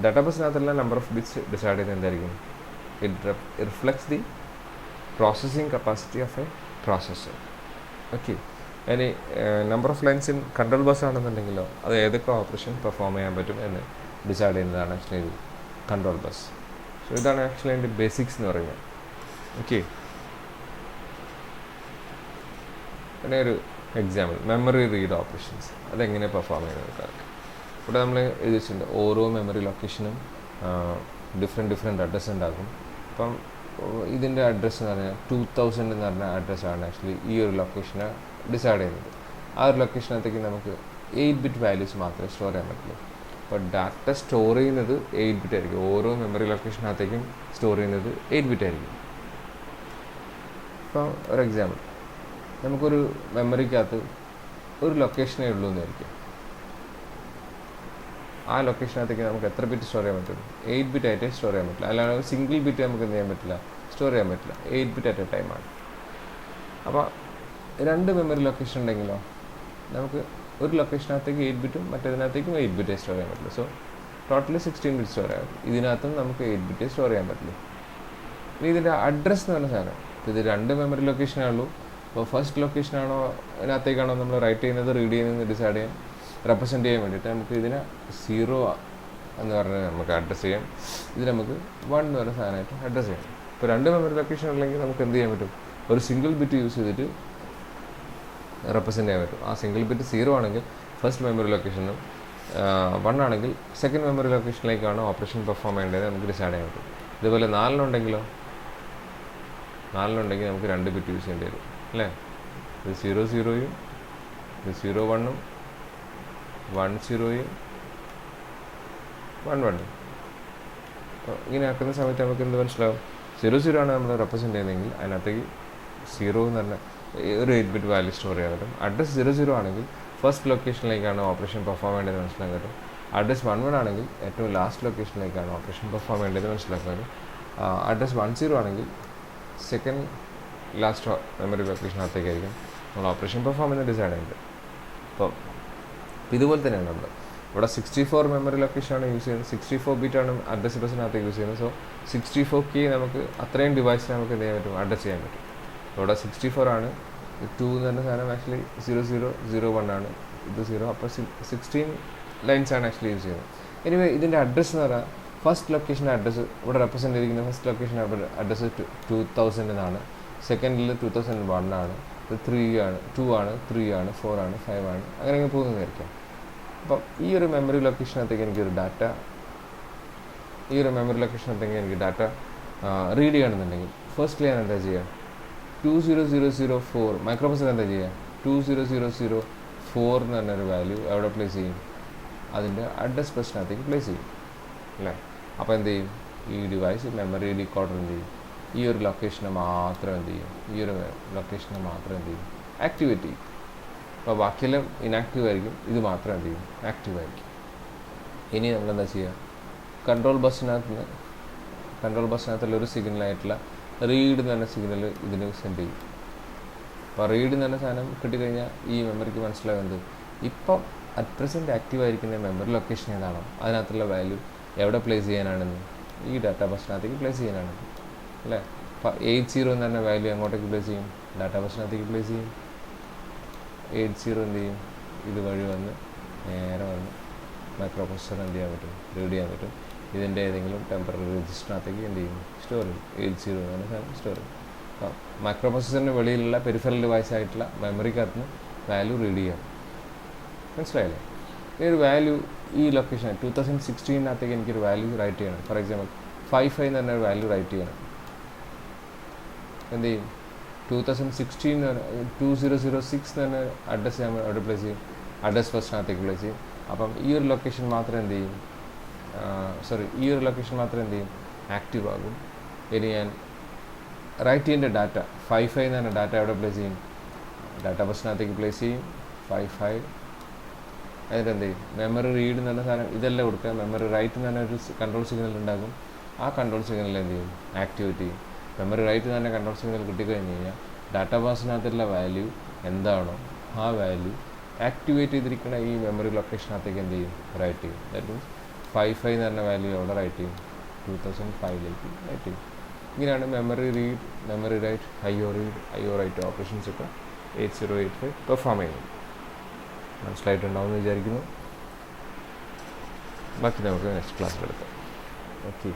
A: ഡാറ്റാ ബസ്സിനകത്തുള്ള നമ്പർ ഓഫ് ബിറ്റ്സ് ഡിസൈഡ് ചെയ്യുന്നത് എന്തായിരിക്കും, it reflects the processing capacity of a processor. Okay. ഇനി number of lines in control bus ആണെന്നുണ്ടെങ്കിലോ അത് ഏതൊക്കെ ഓപ്പറേഷൻ പെർഫോം ചെയ്യാൻ പറ്റും എന്ന് ഡിസൈഡ് ചെയ്യുന്നതാണ് ആക്ച്വലി ഇത് കൺട്രോൾ ബസ്. സോ ഇതാണ് ആക്ച്വലി അതിൻ്റെ ബേസിക്സ് എന്ന് പറയുന്നത്. ഓക്കെ. പിന്നെ ഒരു എക്സാമ്പിൾ, മെമ്മറി റീഡ് ഓപ്പറേഷൻസ് അതെങ്ങനെ പെർഫോം ചെയ്യുന്നത് നോക്കാം. ഇവിടെ നമ്മൾ എഴുതിച്ചിട്ടുണ്ട് ഓരോ മെമ്മറി ലൊക്കേഷനും ഡിഫറെൻറ്റ് അഡ്രസ്സ് ഉണ്ടാകും. അപ്പം ഇതിൻ്റെ അഡ്രസ്സ് എന്ന് പറഞ്ഞാൽ 2000 എന്ന് പറഞ്ഞ അഡ്രസ്സാണ് ആക്ച്വലി ഈ ഒരു ലൊക്കേഷനെ ഡിസൈഡ് ചെയ്യുന്നത്. ആ ഒരു ലൊക്കേഷനകത്തേക്ക് നമുക്ക് 8-bit വാല്യൂസ് മാത്രമേ സ്റ്റോർ ചെയ്യാൻ പറ്റുള്ളൂ. അപ്പോൾ ഡാറ്റ സ്റ്റോർ ചെയ്യുന്നത് 8-bit ആയിരിക്കും. ഓരോ മെമ്മറി ലൊക്കേഷനകത്തേക്കും സ്റ്റോർ ചെയ്യുന്നത് 8-bit ആയിരിക്കും. ഇപ്പോൾ ഒരു എക്സാമ്പിൾ, നമുക്കൊരു മെമ്മറിക്കകത്ത് ഒരു ലൊക്കേഷനേ ഉള്ളൂ എന്നായിരിക്കും. ആ ലൊക്കേഷനകത്തേക്ക് നമുക്ക് എത്ര ബിറ്റ് സ്റ്റോർ ചെയ്യാൻ പറ്റും, 8-bit ആയിട്ടേ സ്റ്റോർ ചെയ്യാൻ പറ്റില്ല. അല്ലാതെ സിംഗിൾ ബിറ്റ് നമുക്ക് എന്ത് ചെയ്യാൻ പറ്റില്ല, സ്റ്റോർ ചെയ്യാൻ പറ്റില്ല. 8-bit at a ടൈമാണ്. അപ്പോൾ 2 മെമ്മറി ലൊക്കേഷൻ ഉണ്ടെങ്കിലോ നമുക്ക് ഒരു ലൊക്കേഷനകത്തേക്ക് 8-bit മറ്റേതിനകത്തേക്കും 8-bit സ്റ്റോർ ചെയ്യാൻ പറ്റില്ല. സോ ടോട്ടലി 16-bit സ്റ്റോർ ചെയ്യാൻ പറ്റും. ഇതിനകത്തും നമുക്ക് 8-bit സ്റ്റോർ ചെയ്യാൻ പറ്റില്ല. ഇനി ഇതിൻ്റെ അഡ്രസ്സ് എന്ന് പറഞ്ഞ സാധനം, ഇത് 2 മെമ്മറി ലൊക്കേഷനേ ഉള്ളൂ. അപ്പോൾ ഫസ്റ്റ് ലൊക്കേഷനാണോ അതിനകത്തേക്കാണോ നമ്മൾ റൈറ്റ് ചെയ്യുന്നത് റീഡ് ചെയ്യുന്നത് ഡിസൈഡ് ചെയ്യാൻ റെപ്രസെൻറ്റ് ചെയ്യാൻ വേണ്ടിയിട്ട് നമുക്ക് ഇതിനെ 0 എന്ന് പറഞ്ഞാൽ നമുക്ക് അഡ്രസ്സ് ചെയ്യാം. ഇത് നമുക്ക് 1 എന്ന് പറയുന്ന സാധനമായിട്ട് അഡ്രസ്സ് ചെയ്യാം. ഇപ്പോൾ 2 മെമ്മറി ലൊക്കേഷൻ ഉണ്ടെങ്കിൽ നമുക്ക് എന്ത് ചെയ്യാൻ പറ്റും, ഒരു സിംഗിൾ ബിറ്റ് യൂസ് ചെയ്തിട്ട് റെപ്രസെൻറ്റ് ചെയ്യാൻ പറ്റും. ആ സിംഗിൾ ബിറ്റ് 0 ആണെങ്കിൽ ഫസ്റ്റ് മെമ്മറി ലൊക്കേഷനും 1 ആണെങ്കിൽ സെക്കൻഡ് മെമ്മറി ലൊക്കേഷനിലേക്കാണ് ഓപ്പറേഷൻ പെർഫോം ചെയ്യേണ്ടത് നമുക്ക് ഡിസൈഡ് ചെയ്യാൻ പറ്റും. ഇതുപോലെ 4 നമുക്ക് 2 ബിറ്റ് യൂസ് ചെയ്യേണ്ടി വരും അല്ലേ. ഇത് 00 ഇത് 01 10 11. ഇങ്ങനെ ആക്കുന്ന സമയത്ത് നമുക്ക് എന്ത് മനസ്സിലാവും? 00 ആണ് നമ്മൾ റെപ്രസെൻറ്റ് ചെയ്യുന്നതെങ്കിൽ അതിനകത്തേക്ക് 0 എന്ന് പറഞ്ഞ ഒരു 8 ബിറ്റ് വാല്യൂ സ്റ്റോർ ചെയ്യാൻ പറ്റും. അഡ്രസ് 00 ആണെങ്കിൽ ഫസ്റ്റ് ലൊക്കേഷനിലേക്കാണ് ഓപ്പറേഷൻ പെർഫോം ചെയ്യേണ്ടത് മനസ്സിലാക്കാൻ പറ്റും. അഡ്രസ് 11 ആണെങ്കിൽ ഏറ്റവും ലാസ്റ്റ് ലൊക്കേഷനിലേക്കാണ് ഓപ്പറേഷൻ പെർഫോം ചെയ്യേണ്ടത് മനസ്സിലാക്കാൻ പറ്റും. അഡ്രസ് 10 ആണെങ്കിൽ സെക്കൻഡ് ലാസ്റ്റ് മെമ്മറി ലൊക്കേഷനകത്തേക്കായിരിക്കും നമ്മൾ ഓപ്പറേഷൻ പെർഫോം ചെയ്യുന്നത് ഡിസൈഡ് ചെയ്യുന്നത്. അപ്പോൾ ഇതുപോലെ തന്നെയാണ് നമ്മൾ ഇവിടെ 64 മെമ്മറി ലൊക്കേഷനാണ് യൂസ് ചെയ്യുന്നത്. 64 ബിറ്റാണ് അഡ്രസ് ബസ്സിനകത്തേക്ക് യൂസ് ചെയ്യുന്നത്. സോ 64K നമുക്ക് അത്രയും ഡിവൈസിന് നമുക്ക് എന്ത് ചെയ്യാൻ പറ്റും? അഡ്രസ് ചെയ്യാൻ പറ്റും. ഇവിടെ 64 ആണ്. 2 എന്ന് പറഞ്ഞ സാധനം ആക്ച്വലി 0001 ആണ്. ഇത് 0. അപ്പോൾ 16 ലൈൻസാണ് ആക്ച്വലി യൂസ് ചെയ്യുന്നത്. എനിവേ ഇതിൻ്റെ അഡ്രസ്സ് എന്ന് പറഞ്ഞാൽ ഫസ്റ്റ് ലൊക്കേഷൻ്റെ അഡ്രസ്സ് ഇവിടെ റെപ്രസെൻ്റ് ചെയ്തിരിക്കുന്ന ഫസ്റ്റ് ലൊക്കേഷൻ അഡ്രസ്സ് 2000 എന്നാണ്. സെക്കൻഡിൽ 2001 ആണ്. ഇത് 3 ആണ്, 2 ആണ്, 3 ആണ്, 4 ആണ്, 5 ആണ്, അങ്ങനെ പോകുന്നതായിരിക്കാം. അപ്പം ഈ ഒരു മെമ്മറി ലൊക്കേഷനകത്തേക്ക് എനിക്കൊരു ഡാറ്റ റീഡ് ചെയ്യണമെന്നുണ്ടെങ്കിൽ ഫസ്റ്റ്ലി ഞാൻ എന്താ ചെയ്യുക? 20004 മൈക്രോപ്രൊസസ്സർ എന്താ ചെയ്യുക? 20004 എന്ന് പറഞ്ഞൊരു വാല്യൂ എവിടെ പ്ലേസ് ചെയ്യും? അതിൻ്റെ അഡ്രസ് ബസ്സിനകത്തേക്ക് പ്ലേസ് ചെയ്യും അല്ലേ. അപ്പോൾ എന്ത് ചെയ്യും? ഈ ഡിവൈസ് മെമ്മറി ഡീകോഡർ എന്ത് ചെയ്യും? ഈ ഒരു ലൊക്കേഷനെ മാത്രം എന്ത് ചെയ്യും? ആക്ടിവേറ്റ് ചെയ്യും. അപ്പോൾ ബാക്കിയെല്ലാം ഇനാക്റ്റീവ് ആയിരിക്കും, ഇത് മാത്രം എന്ത് ചെയ്യും? ആക്റ്റീവ് ആയിരിക്കും. ഇനി നമ്മളെന്താ ചെയ്യുക? കൺട്രോൾ ബസ്സിനകത്തുള്ള ഒരു സിഗ്നലായിട്ടുള്ള റീഡ് എന്ന് പറഞ്ഞ സിഗ്നൽ ഇതിന് സെൻഡ് ചെയ്യും. അപ്പോൾ റീഡ് എന്ന് പറഞ്ഞ സാധനം കിട്ടിക്കഴിഞ്ഞാൽ ഈ മെമ്മറിക്ക് മനസ്സിലാകുന്നത് ഇപ്പം അറ്റ് പ്രസൻറ്റ് ആക്റ്റീവ് ആയിരിക്കുന്ന മെമ്മറി ലൊക്കേഷൻ ഏതാണോ അതിനകത്തുള്ള വാല്യൂ എവിടെ പ്ലേസ് ചെയ്യാനാണെന്ന് ഈ ഡാറ്റാ ബസ്സിനകത്തേക്ക് പ്ലേസ് ചെയ്യാനാണെന്ന് അല്ലേ. അപ്പോൾ 80 എന്ന് പറഞ്ഞ വാല്യൂ അങ്ങോട്ടേക്ക് പ്ലേസ് ചെയ്യും? ഡാറ്റാ ബസ്സിനകത്തേക്ക് പ്ലേസ് ചെയ്യും. 80 എന്ത് ചെയ്യും? ഇതുവഴി നേരെ വന്ന് മൈക്രോപ്രൊസസ്സർ എന്ത് ചെയ്യാൻ പറ്റും? റീഡ് ചെയ്യാൻ പറ്റും. ഇതിൻ്റെ ഏതെങ്കിലും ടെമ്പററി രജിസ്റ്ററിനകത്തേക്ക് എന്ത് ചെയ്യും? സ്റ്റോർ ചെയ്യും. 80 എന്ന് പറഞ്ഞ സാധനം സ്റ്റോർ ചെയ്യും. അപ്പോൾ മൈക്രോപ്രൊസസ്സറിന് വെളിയിലുള്ള പെരിഫറൽ ഡിവൈസ് ആയിട്ടുള്ള മെമ്മറിക്കകത്ത് നിന്ന് വാല്യൂ റീഡ് ചെയ്യാം. മനസ്സിലായില്ലേ? ഈ ഒരു വാല്യൂ ഈ ലൊക്കേഷൻ 2016 എനിക്കൊരു വാല്യൂ റൈറ്റ് ചെയ്യണം. ഫോർ എക്സാമ്പിൾ 55 എന്ന് പറഞ്ഞൊരു വാല്യൂ റൈറ്റ് ചെയ്യണം. എന്ത് ചെയ്യും? 2016 2006 എന്ന് പറഞ്ഞ അഡ്രസ്സ് ഞാൻ അവിടെ പ്ലേസ് ചെയ്യും. അഡ്രസ് ബസ്സിനകത്തേക്ക് പ്ലേസ് ചെയ്യും. അപ്പം ഈ ഒരു ലൊക്കേഷൻ മാത്രം എന്ത് ചെയ്യും? ആക്റ്റീവ് ആകും. ഇനി ഞാൻ റൈറ്റ് ചെയ്യേണ്ട ഡാറ്റ 55 എന്ന് പറഞ്ഞ ഡാറ്റ എവിടെ പ്ലേസ് ചെയ്യും? ഡാറ്റ ബസ്സിനകത്തേക്ക് പ്ലേസ് ചെയ്യും. 55 അതിൻ്റെ എന്ത് ചെയ്യും? മെമ്മറി റീഡ് എന്ന് പറഞ്ഞ സാധനം ഇതെല്ലാം കൊടുക്കുക. മെമ്മറി റൈറ്റ് എന്ന് പറഞ്ഞ ഒരു കൺട്രോൾ സിഗ്നൽ ഉണ്ടാകും. ആ കൺട്രോൾ സിഗ്നൽ എന്ത് ചെയ്യും? ആക്ടിവേറ്റ് ചെയ്യും. മെമ്മറി റൈറ്റ് എന്ന് പറഞ്ഞ കൺട്രോൾ സിഗ്നൽ കിട്ടിക്കഴിഞ്ഞ് കഴിഞ്ഞാൽ ഡാറ്റാ ബസ്സിനകത്തുള്ള വാല്യൂ എന്താണോ ആ വാല്യൂ ആക്ടിവേറ്റ് ചെയ്തിരിക്കുന്ന ഈ മെമ്മറി ലൊക്കേഷനകത്തേക്ക് എന്ത് ചെയ്യും? റൈറ്റ് ചെയ്യും. ദാറ്റ് മീൻസ് 55 എന്ന് പറഞ്ഞ വാല്യൂ എവിടെ റൈറ്റ് ചെയ്യും? 2005ലേക്ക് റൈറ്റ് ചെയ്യും. ഇങ്ങനെയാണ് memory read, memory write, IO write operations ഒക്കെ 8085 പെർഫോം ചെയ്യുന്നത്. മനസ്സിലായിട്ടുണ്ടാവുമെന്ന് വിചാരിക്കുന്നു. ബാക്കി നമുക്ക് നെക്സ്റ്റ് ക്ലാസ്സിലെടുക്കാം. ഓക്കെ.